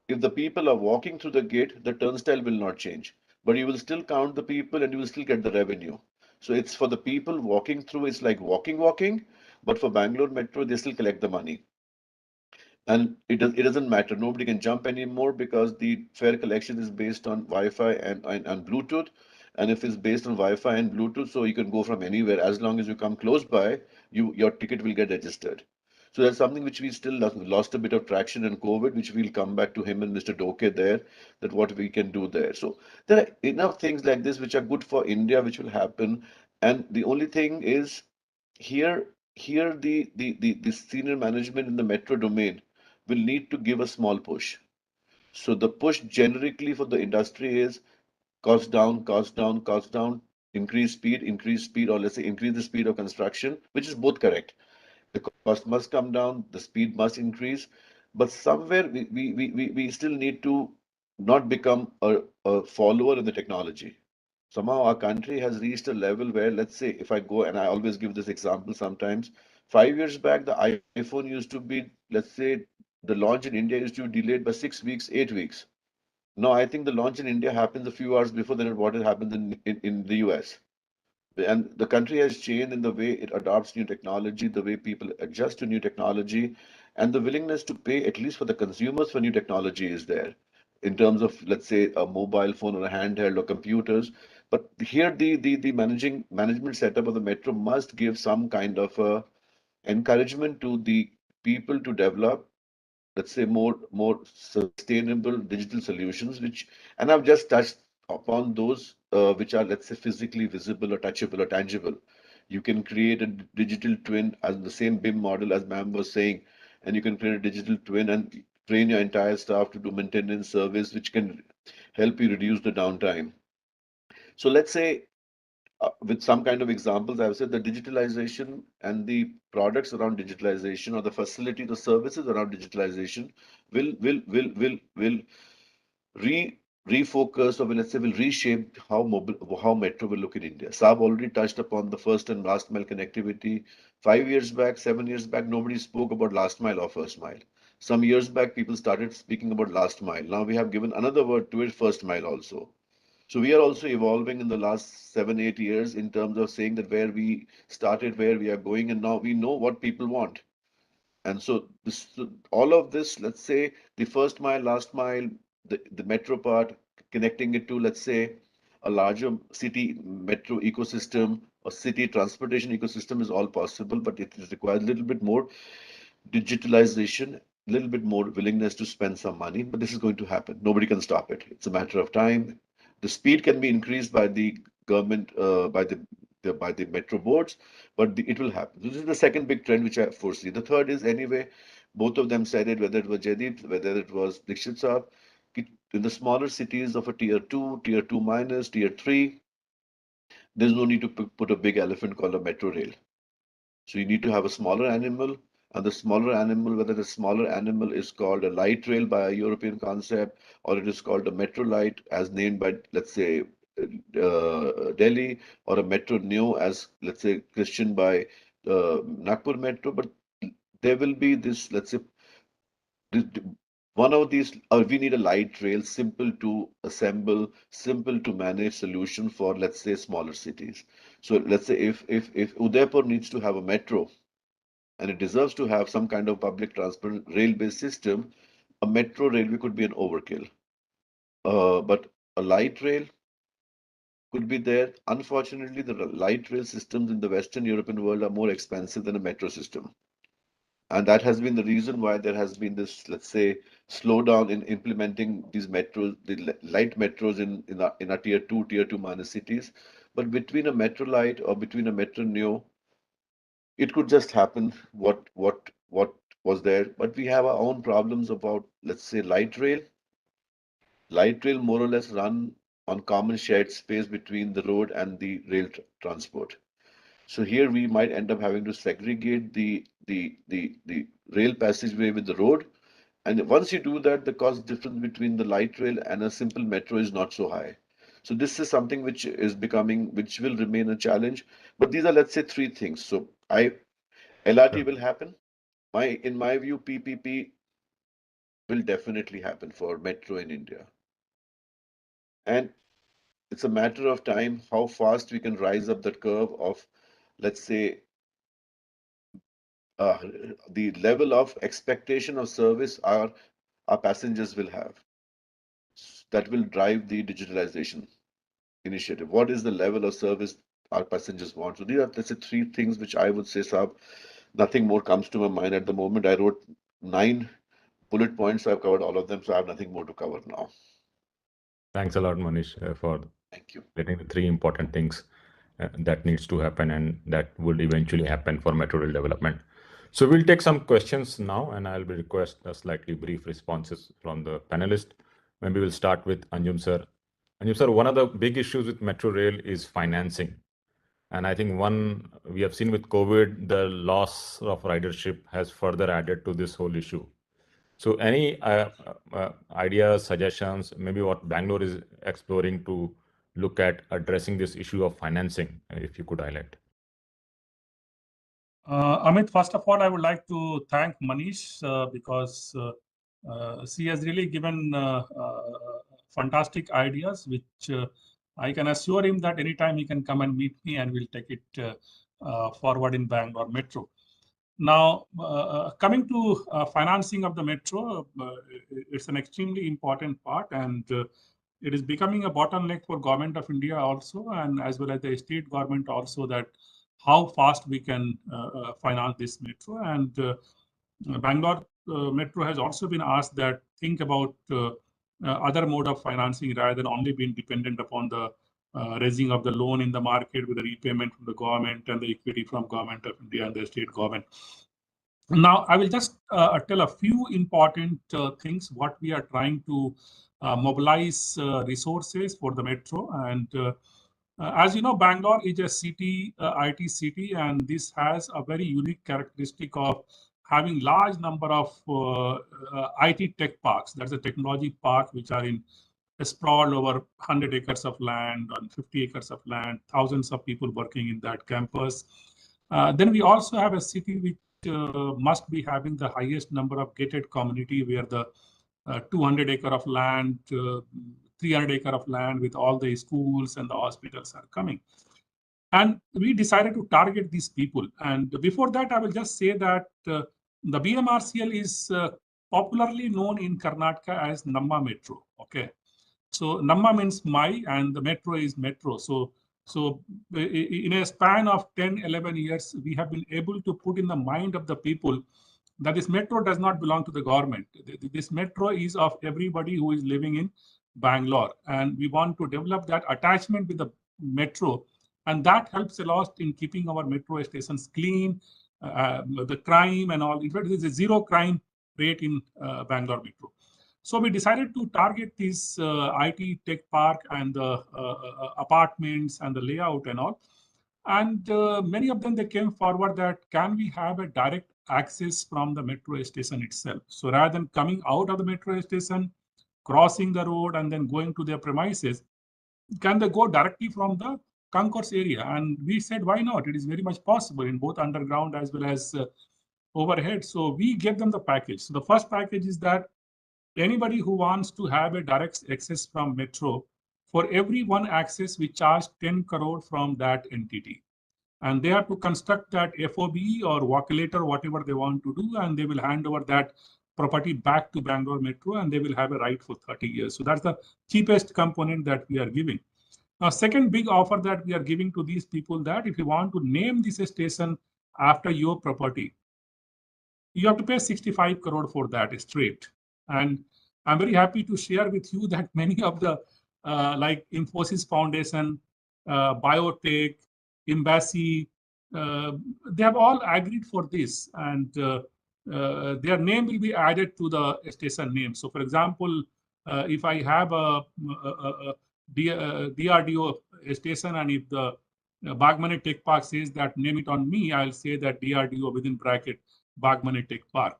if the people are walking through the gate, the turnstile will not change, but you will still count the people and you will still get the revenue. So it's for the people walking through, it's like walking, but for Bangalore Metro, they still collect the money. And it doesn't matter. Nobody can jump anymore because the fare collection is based on Wi-Fi and Bluetooth. And if it's based on Wi-Fi and Bluetooth, so you can go from anywhere. As long as you come close by, your ticket will get registered. So that's something which we still lost a bit of traction in COVID, which we'll come back to him and Mr. Doke there, that what we can do there. So there are enough things like this which are good for India, which will happen. And the only thing is here, the senior management in the metro domain will need to give a small push. So the push generically for the industry is cost down, cost down, cost down, increase speed, or let's say increase the speed of construction, which is both correct. The cost must come down, the speed must increase, but somewhere we still need to not become a follower in the technology. Somehow our country has reached a level where, let's say, if I go, and I always give this example sometimes, 5 years back, the iPhone used to be, let's say, the launch in India used to be delayed by 6 weeks, 8 weeks. Now, I think the launch in India happens a few hours before than what happens in the US. And the country has changed in the way it adopts new technology, the way people adjust to new technology, and the willingness to pay, at least for the consumers, for new technology is there in terms of, let's say, a mobile phone or a handheld or computers. But here, the management setup of the metro must give some kind of encouragement to the people to develop, let's say, more sustainable digital solutions, which, and I've just touched upon those which are, let's say, physically visible or touchable or tangible. You can create a digital twin as the same BIM model as ma'am was saying, and you can create a digital twin and train your entire staff to do maintenance service, which can help you reduce the downtime. So let's say, with some kind of examples, I've said the digitalization and the products around digitalization, or the facility, the services around digitalization will re refocus, or let's say will reshape how metro will look in India. Saab already touched upon the first and last mile connectivity. 5 years back, 7 years back, nobody spoke about last mile or first mile. Some years back, people started speaking about last mile. Now we have given another word to it, first mile also. So we are also evolving in the last 7, 8 years in terms of saying that where we started, where we are going, and now we know what people want. And so all of this, let's say the first mile, last mile, the metro part, connecting it to, let's say, a larger city metro ecosystem or city transportation ecosystem is all possible, but it requires a little bit more digitalization, a little bit more willingness to spend some money, but this is going to happen. Nobody can stop it. It's a matter of time. The speed can be increased by the government, by the metro boards, but it will happen. This is the second big trend which I foresee. The third is anyway, both of them said it, whether it was Jaideep, whether it was Dikshit Saab, in the smaller cities of a tier 2 minus, tier 3, there's no need to put a big elephant called a metro rail. So you need to have a smaller animal, and the smaller animal, whether the smaller animal is called a light rail by a European concept, or it is called a metro light as named by, let's say, Delhi, or a metro neo as, let's say, Christian by Nagpur Metro. But there will be this, let's say, one of these, we need a light rail, simple to assemble, simple to manage solution for, let's say, smaller cities. So let's say if Udaipur needs to have a metro, and it deserves to have some kind of public transport rail-based system, a metro railway could be an overkill. But a light rail could be there. Unfortunately, the light rail systems in the Western European world are more expensive than a metro system. And that has been the reason why there has been this, let's say, slowdown in implementing these metros, the light metros in our tier 2 minus cities. But between a metro light or between a metro neo, it could just happen what was there. But we have our own problems about, let's say, light rail. Light rail more or less run on common shared space between the road and the rail transport. So here we might end up having to segregate the rail passageway with the road. And once you do that, the cost difference between the light rail and a simple metro is not so high. So this is something which is becoming, which will remain a challenge. But these are, let's say, three things. So LRT will happen. In my view, PPP will definitely happen for metro in India. And it's a matter of time how fast we can rise up that curve of, let's say, uh, the level of expectation of service our passengers will have. That will drive the digitalization initiative. What is the level of service our passengers want? So these are, let's say, three things which I would say, Saab, nothing more comes to my mind at the moment. I wrote 9 bullet points, so I've covered all of them, so I have nothing more to cover now. Thanks a lot, Manish, for Thank you. letting the three important things that needs to happen and that would eventually happen for metro rail development. So we'll take some questions now, and I'll be request a slightly brief responses from the panelist. Maybe we'll start with Anjum sir. Anjum sir, one of the big issues with metro rail is financing. And I think one we have seen with COVID, the loss of ridership has further added to this whole issue. So any ideas, suggestions, maybe what Bangalore is exploring to look at addressing this issue of financing, if you could highlight. Amit, first of all, I would like to thank Manish because she has really given fantastic ideas, which I can assure him that anytime he can come and meet me and we'll take it forward in Bangalore Metro. Now, coming to financing of the metro, it's an extremely important part, and it is becoming a bottleneck for Government of India also, and as well as the state government also, that how fast we can finance this metro. And Bangalore Metro has also been asked that think about other mode of financing rather than only being dependent upon the raising of the loan in the market with the repayment from the government and the equity from Government of India and the state government. Now, I will just tell a few important things what we are trying to mobilize resources for the metro. And as you know, Bangalore is a city, IT city, and this has a very unique characteristic of having large number of IT tech parks. That's a technology park which are in sprawled over 100 acres of land, on 50 acres of land, thousands of people working in that campus. Then we also have a city which must be having the highest number of gated community where the 200 acre of land, 300 acre of land with all the schools and the hospitals are coming. And we decided to target these people. And before that, I will just say that the BMRCL is popularly known in Karnataka as Namma Metro. Okay. So Namma means my, and the metro is metro. So in a span of 10, 11 years, we have been able to put in the mind of the people that this metro does not belong to the government. This metro is of everybody who is living in Bangalore. And we want to develop that attachment with the metro. And that helps a lot in keeping our metro stations clean, the crime and all. In fact, there is a zero crime rate in Bangalore metro. So we decided to target this IT tech park and the apartments and the layout and all. And many of them, they came forward that can we have a direct access from the metro station itself? So rather than coming out of the metro station, crossing the road and then going to their premises, can they go directly from the concourse area? And we said, why not? It is very much possible in both underground as well as overhead. So we gave them the package. So the first package is that anybody who wants to have a direct access from metro, for every one access, we charge 10 crore from that entity. And they have to construct that FOB or Walkulator, whatever they want to do, and they will hand over that property back to Bangalore Metro, and they will have a right for 30 years. So that's the cheapest component that we are giving. Now, second big offer that we are giving to these people, that if you want to name this station after your property, you have to pay 65 crore for that straight. And I'm very happy to share with you that many of the like Infosys Foundation, Biotech, Embassy, they have all agreed for this, and their name will be added to the station name. So, for example, if I have a DRDO station, and if the Bagmani Tech Park says that name it on me, I'll say that DRDO within bracket Bagmani Tech Park.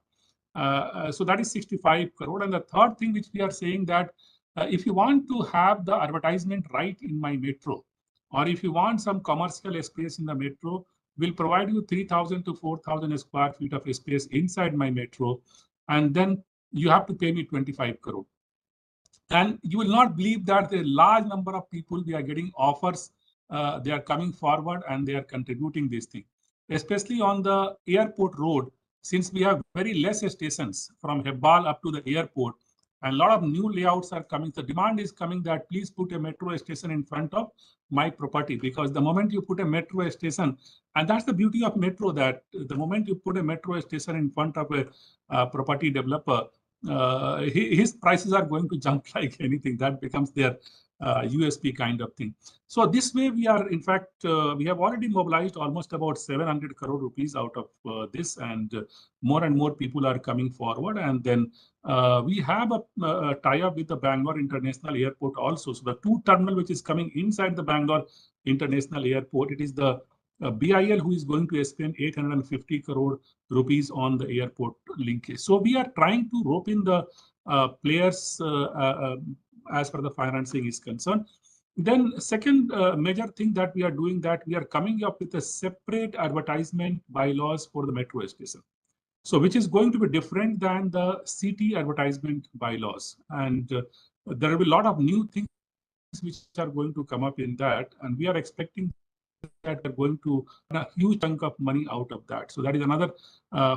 So that is 65 crore. And the third thing which we are saying that if you want to have the advertisement right in my metro, or if you want some commercial space in the metro, we'll provide you 3,000 to 4,000 square feet of space inside my metro. And then you have to pay me 25 crore. And you will not believe that the large number of people we are getting offers, they are coming forward and they are contributing this thing, especially on the airport road. Since we have very less stations from Hebbal up to the airport, and a lot of new layouts are coming. The demand is coming that please put a metro station in front of my property, because the moment you put a metro station, and that's the beauty of metro, that the moment you put a metro station in front of a property developer, his prices are going to jump like anything. That becomes their USP kind of thing. So this way we are, in fact, we have already mobilized almost about 700 crore rupees out of this, and more and more people are coming forward. And then we have a tie-up with the Bangalore International Airport also. So the two terminal which is coming inside the Bangalore International Airport, it is the BIL who is going to spend 850 crore rupees on the airport linkage. So we are trying to rope in the players as far as the financing is concerned. Then second major thing that we are doing, that we are coming up with a separate advertisement bylaws for the metro station. So which is going to be different than the city advertisement bylaws. And there will be a lot of new things which are going to come up in that. And we are expecting that we're going to earn a huge chunk of money out of that. So that is another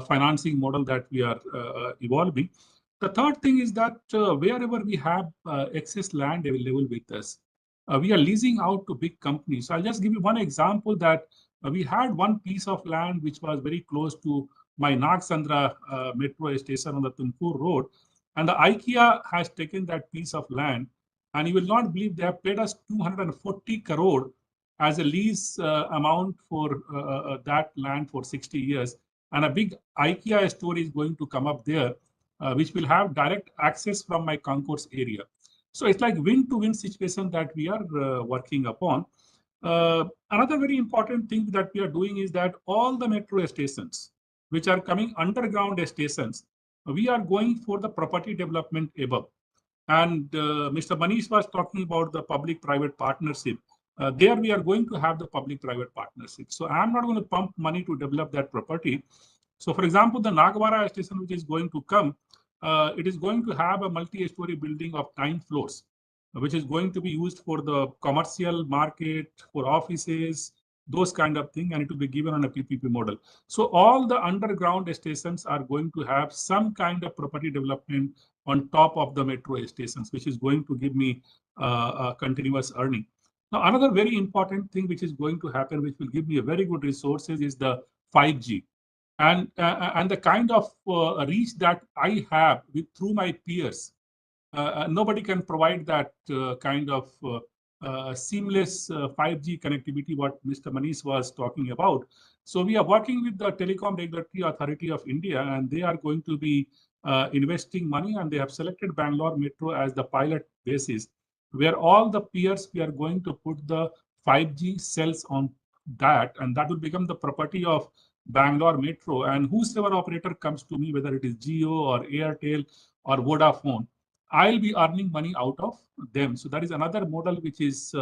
financing model that we are evolving. The third thing is that wherever we have excess land available with us, we are leasing out to big companies. So I'll just give you one example that we had one piece of land which was very close to my Nagsandra metro station on the Tumkur road. And the IKEA has taken that piece of land, and you will not believe they have paid us 240 crore as a lease amount for that land for 60 years. And a big IKEA store is going to come up there, which will have direct access from my concourse area. So it's like win-to-win situation that we are working upon. Another very important thing that we are doing is that all the metro stations, which are coming underground stations, we are going for the property development above. And Mr. Manish was talking about the public-private partnership. There we are going to have the public-private partnership. So I'm not going to pump money to develop that property. So, for example, the Nagwara station, which is going to come, it is going to have a multi-story building of 9 floors, which is going to be used for the commercial market, for offices, those kind of thing, and it will be given on a PPP model. So all the underground stations are going to have some kind of property development on top of the metro stations, which is going to give me continuous earning. Now, another very important thing which is going to happen, which will give me a very good resources, is the 5G. And the kind of reach that I have through my peers, nobody can provide that kind of seamless 5G connectivity what Mr. Manish was talking about. So we are working with the Telecom Regulatory Authority of India, and they are going to be investing money, and they have selected Bangalore Metro as the pilot basis, where all the peers we are going to put the 5G cells on that, and that will become the property of Bangalore Metro. And whosoever operator comes to me, whether it is Jio or Airtel or Vodafone, I'll be earning money out of them. So that is another model which is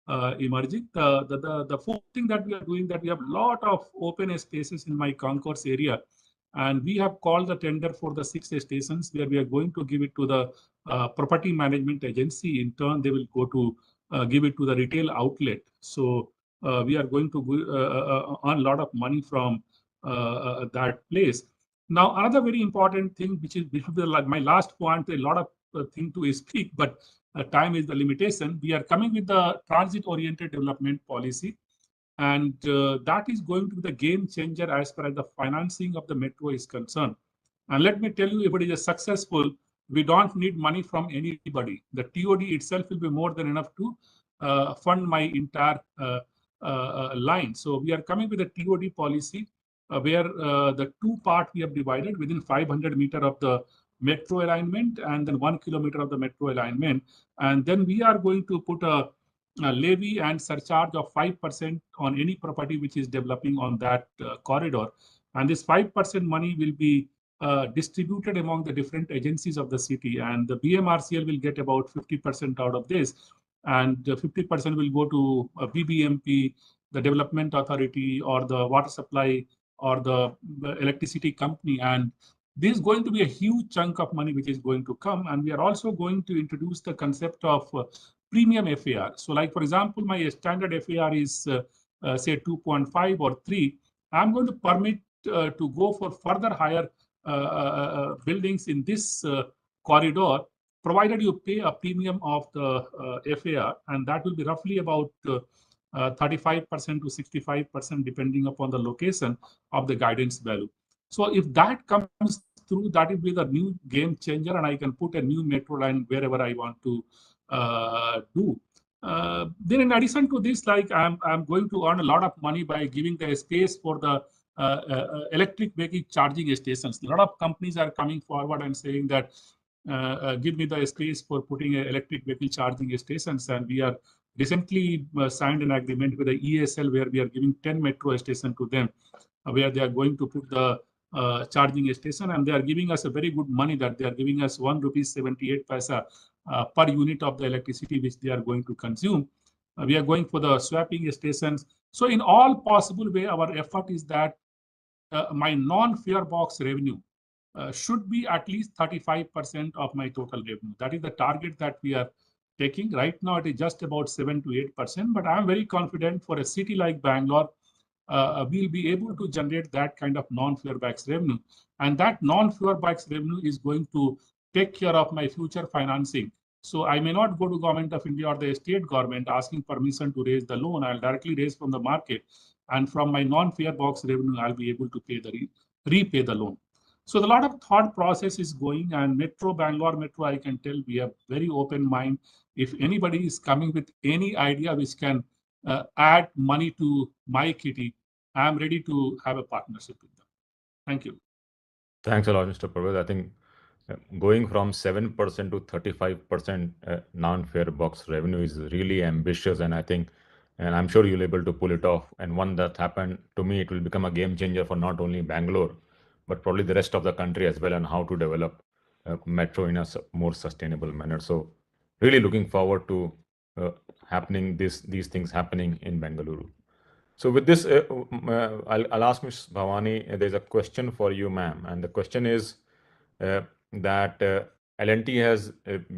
emerging. The fourth thing that we are doing, that we have a lot of open spaces in my concourse area, and we have called the tender for the 6 stations, where we are going to give it to the property management agency. In turn, they will go to give it to the retail outlet. So we are going to earn a lot of money from that place. Now, another very important thing, which will be like my last point, a lot of thing to speak, but time is the limitation. We are coming with the transit-oriented development policy, and that is going to be the game changer as far as the financing of the metro is concerned. And let me tell you, if it is successful, we don't need money from anybody. The TOD itself will be more than enough to fund my entire line. So we are coming with a TOD policy where the 2 part we have divided within 500 meters of the metro alignment, and then 1 kilometer of the metro alignment. And then we are going to put a levy and surcharge of 5% on any property which is developing on that corridor. And this 5% money will be distributed among the different agencies of the city, and the BMRCL will get about 50% out of this, and 50% will go to BBMP, the development authority, or the water supply, or the electricity company. And this is going to be a huge chunk of money which is going to come. And we are also going to introduce the concept of premium FAR. So like, for example, my standard FAR is say 2.5 or 3. I'm going to permit to go for further higher buildings in this corridor, provided you pay a premium of the FAR, and that will be roughly about 35% to 65%, depending upon the location of the guidance value. So if that comes through, that will be the new game changer, and I can put a new metro line wherever I want to do. Then in addition to this, like I'm going to earn a lot of money by giving the space for the electric vehicle charging stations. A lot of companies are coming forward and saying that give me the space for putting electric vehicle charging stations. And we are recently signed an agreement with the ESL, where we are giving 10 metro stations to them, where they are going to put the charging station, and they are giving us a very good money, that they are giving us 1 rupees 78 paisa per unit of the electricity which they are going to consume. We are going for the swapping stations. So in all possible way, our effort is that my non-fare box revenue should be at least 35% of my total revenue. That is the target that we are taking. Right now, it is just about 7 to 8%, but I am very confident for a city like Bangalore, we'll be able to generate that kind of non-fare box revenue. And that non-fare box revenue is going to take care of my future financing. So I may not go to Government of India or the state government asking permission to raise the loan. I'll directly raise from the market. And from my non-fare box revenue, I'll be able to repay the loan. So a lot of thought process is going, and Metro, Bangalore Metro, I can tell we have very open mind. If anybody is coming with any idea which can add money to my kitty, I'm ready to have a partnership with them. Thank you. Thanks a lot, Mr. Parvez. I think going from 7% to 35% non-fare box revenue is really ambitious, and I'm sure you'll be able to pull it off. And one that happened to me, it will become a game changer for not only Bangalore, but probably the rest of the country as well, and how to develop metro in a more sustainable manner. So really looking forward to these things happening in Bengaluru. So with this, I'll ask Ms. Bhavani, there's a question for you, ma'am. And the question is that L&T has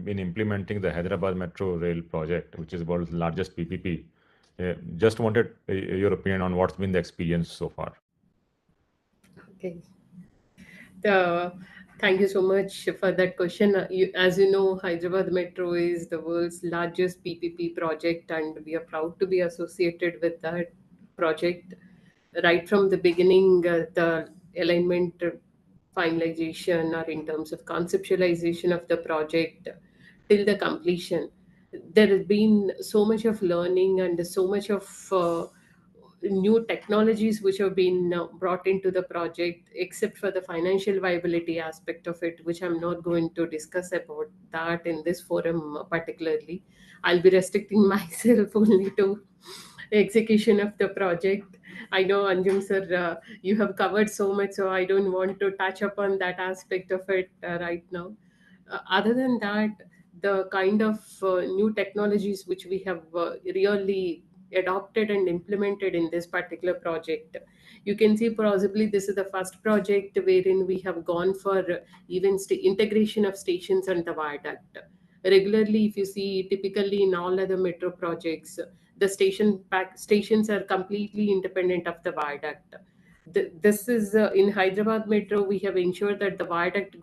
been implementing the Hyderabad Metro Rail project, which is world's largest PPP. Just wanted your opinion on what's been the experience so far. Okay. Thank you so much for that question. As you know, Hyderabad Metro is the world's largest PPP project, and we are proud to be associated with that project. Right from the beginning, the alignment finalization or in terms of conceptualization of the project till the completion, there has been so much of learning and so much of new technologies which have been brought into the project, except for the financial viability aspect of it, which I'm not going to discuss about that in this forum particularly. I'll be restricting myself only to execution of the project. I know, Anjum sir, you have covered so much, so I don't want to touch upon that aspect of it right now. Other than that, the kind of new technologies which we have really adopted and implemented in this particular project, you can see possibly this is the first project wherein we have gone for even integration of stations and the viaduct. Regularly, if you see, typically in all other metro projects, the stations are completely independent of the viaduct. This is in Hyderabad Metro. We have ensured that the viaduct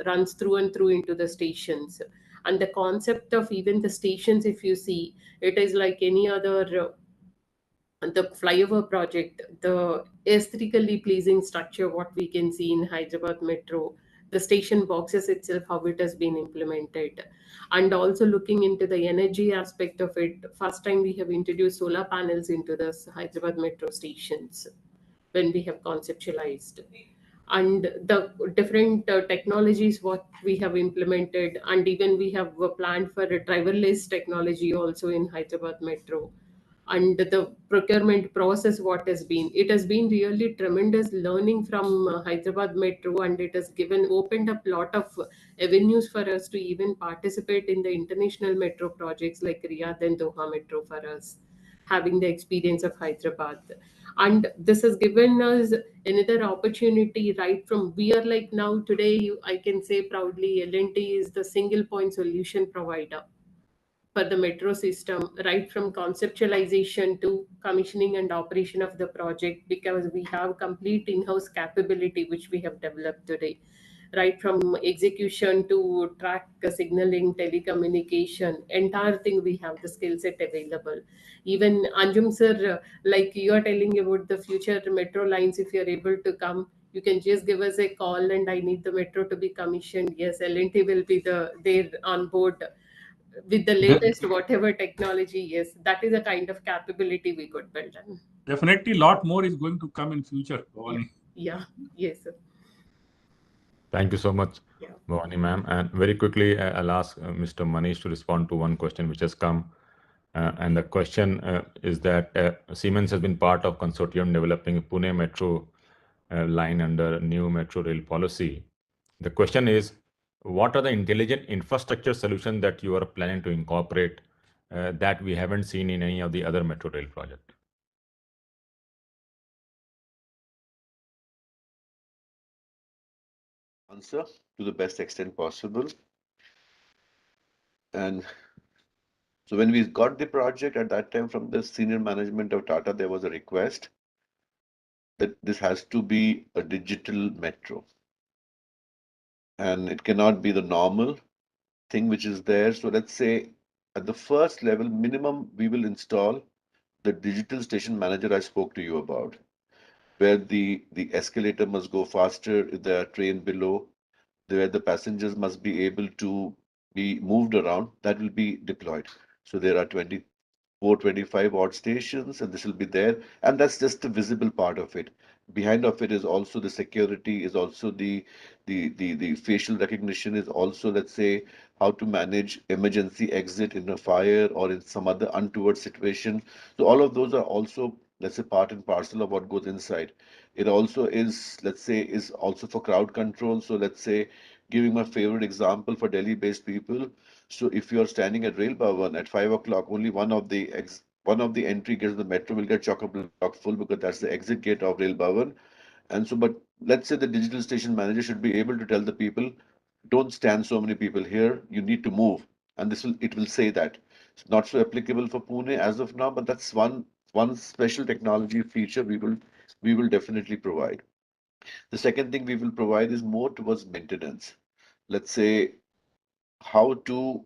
runs through and through into the stations, and the concept of even the stations, if you see, it is like any other the flyover project, the aesthetically pleasing structure, what we can see in Hyderabad Metro, the station boxes itself, how it has been implemented. And also looking into the energy aspect of it, first time we have introduced solar panels into the Hyderabad Metro stations when we have conceptualized. And the different technologies what we have implemented, and even we have planned for a driverless technology also in Hyderabad Metro. And the procurement process, what has been, it has been really tremendous learning from Hyderabad Metro, and it has opened up a lot of avenues for us to even participate in the international metro projects like Riyadh and Doha Metro for us, having the experience of Hyderabad. And this has given us another opportunity. Right from, we are like now today, I can say proudly, L&T is the single point solution provider for the metro system, right from conceptualization to commissioning and operation of the project, because we have complete in-house capability which we have developed today. Right from execution to track signaling, telecommunication, entire thing we have the skill set available. Even Anjum sir, like you are telling about the future metro lines, if you are able to come, you can just give us a call and I need the metro to be commissioned. Yes, L&T will be there on board with the De- latest whatever technology. Yes, that is a kind of capability we could build on. Definitely, a lot more is going to come in future, Yeah, Bhavani. yeah, yes, sir. Thank you so much, Yeah. Bhavani ma'am. And very quickly, I'll ask Mr. Manish to respond to one question which has come. And the question is that Siemens has been part of consortium developing Pune Metro line under new metro rail policy. The question is, what are the intelligent infrastructure solutions that you are planning to incorporate that we haven't seen in any of the other metro rail projects? Answer to the best extent possible. And so when we got the project at that time from the senior management of Tata, there was a request that this has to be a digital metro. And it cannot be the normal thing which is there. So let's say at the first level, minimum, we will install the digital station manager I spoke to you about, where the escalator must go faster if there are train below, where the passengers must be able to be moved around, that will be deployed. So there are 24, 25 odd stations, and this will be there. And that's just the visible part of it. Behind of it is also the security, is also the facial recognition, is also, let's say, how to manage emergency exit in a fire or in some other untoward situation. So all of those are also, let's say, part and parcel of what goes inside. It also is, let's say, is also for crowd control. So let's say, giving my favorite example for Delhi-based people. So if you are standing at Rail Bhavan at 5 o'clock, only one of the entry gates of the metro will get chock-a-block full because that's the exit gate of Rail Bhavan. And so, but let's say the digital station manager should be able to tell the people, don't stand so many people here, you need to move. And it will say that. It's not so applicable for Pune as of now, but that's one special technology feature we will definitely provide. The second thing we will provide is more towards maintenance. Let's say how to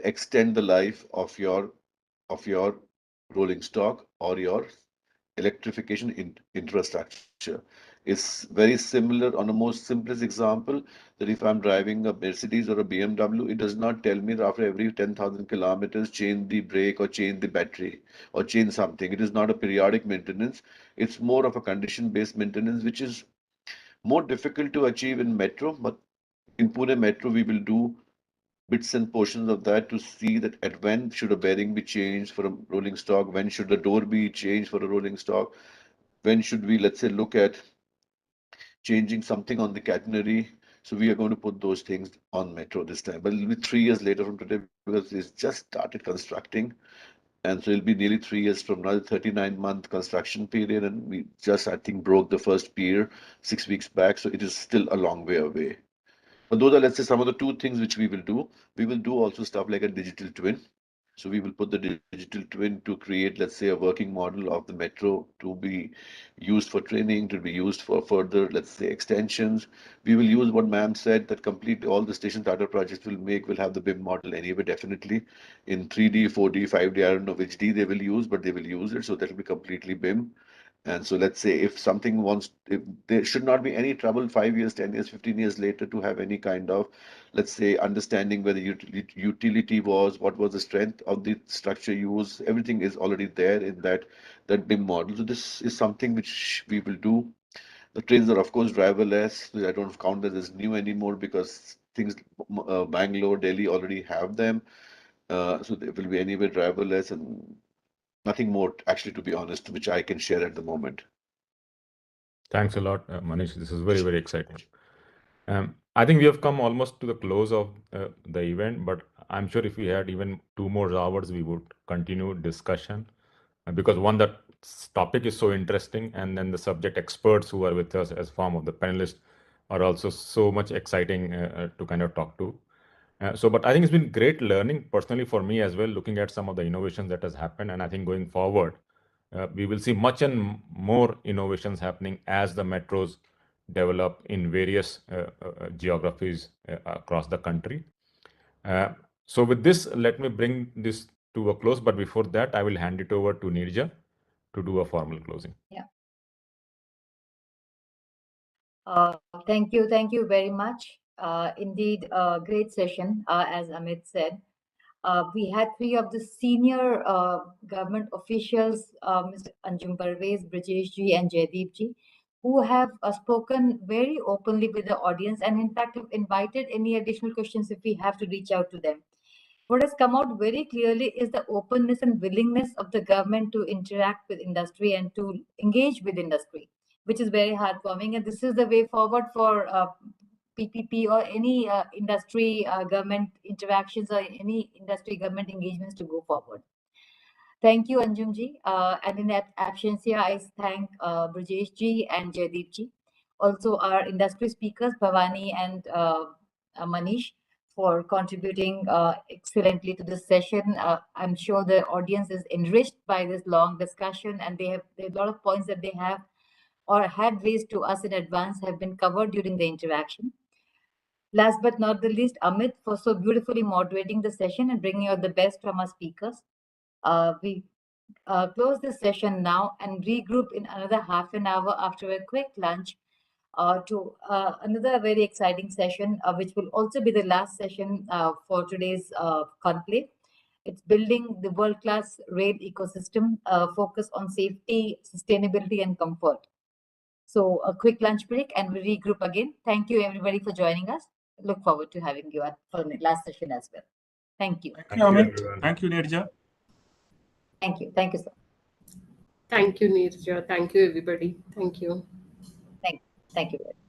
extend the life of your rolling stock or your electrification infrastructure is very similar on a most simplest example that if I'm driving a Mercedes or a BMW, it does not tell me that after every 10,000 kilometers change the brake or change the battery or change something. It is not a periodic maintenance. It's more of a condition-based maintenance, which is more difficult to achieve in metro. But in Pune Metro, we will do bits and portions of that to see that at when should a bearing be changed for a rolling stock, when should the door be changed for a rolling stock, when should we, let's say, look at changing something on the catenary. So we are going to put those things on metro this time, but it'll be 3 years later from today because it's just started constructing. And so it'll be nearly 3 years from now, 39-month construction period. And we just, I think, broke the first pier 6 weeks back. So it is still a long way away. But those are, let's say, some of the two things which we will do. We will do also stuff like a digital twin. So we will put the digital twin to create, let's say, a working model of the metro to be used for training, to be used for further, let's say, extensions. We will use what ma'am said, that completely all the station charter projects will have the BIM model anyway, definitely in 3D, 4D, 5D. I don't know which D they will use, but they will use it. So that will be completely BIM. And so let's say if there should not be any trouble 5 years, 10 years, 15 years later to have any kind of, let's say, understanding where the utility was, what was the strength of the structure used. Everything is already there in that BIM model. So this is something which we will do. The trains are, of course, driverless. I don't count that as new anymore because things, Bangalore, Delhi already have them. So they will be anyway driverless and nothing more, actually, to be honest, which I can share at the moment. Thanks a lot, Manish. This is very, very exciting. I think we have come almost to the close of the event, but I'm sure if we had even 2 more hours, we would continue discussion because one, that topic is so interesting, and then the subject experts who are with us as form of the panelists are also so much exciting to kind of talk to. But I think it's been great learning personally for me as well, looking at some of the innovations that has happened. And I think going forward, we will see much and more innovations happening as the metros develop in various geographies across the country. So with this, let me bring this to a close. But before that, I will hand it over to Nirja to do a formal closing. Yeah. Thank you very much. Indeed, a great session, as Amit said. We had 3 of the senior government officials, Mr. Anjum Parvez, Brajesh ji, and Jaideep ji, who have spoken very openly with the audience, and in fact have invited any additional questions if we have to reach out to them. What has come out very clearly is the openness and willingness of the government to interact with industry and to engage with industry, which is very heartwarming. And this is the way forward for PPP or any industry government interactions or any industry government engagements to go forward. Thank you, Anjum ji. And in absentia, I thank Brajesh ji and Jaideep ji. Also, our industry speakers, Bhavani and Manish, for contributing excellently to this session. I'm sure the audience is enriched by this long discussion, and there are a lot of points that they have or had raised to us in advance have been covered during the interaction. Last but not the least, Amit, for so beautifully moderating the session and bringing out the best from our speakers. We close this session now and regroup in another half an hour after a quick lunch to another very exciting session, which will also be the last session for today's conclave. It's building the world-class rail ecosystem, focus on safety, sustainability, and comfort. So a quick lunch break and we regroup again. Thank you, everybody, for joining us. Look forward to having you for the last session as well. Thank you. Thank you, Amit. Thank you, Nirja. Thank you. Thank you, sir. Thank you, Nirja. Thank you, everybody. Thank you. Thank you very much.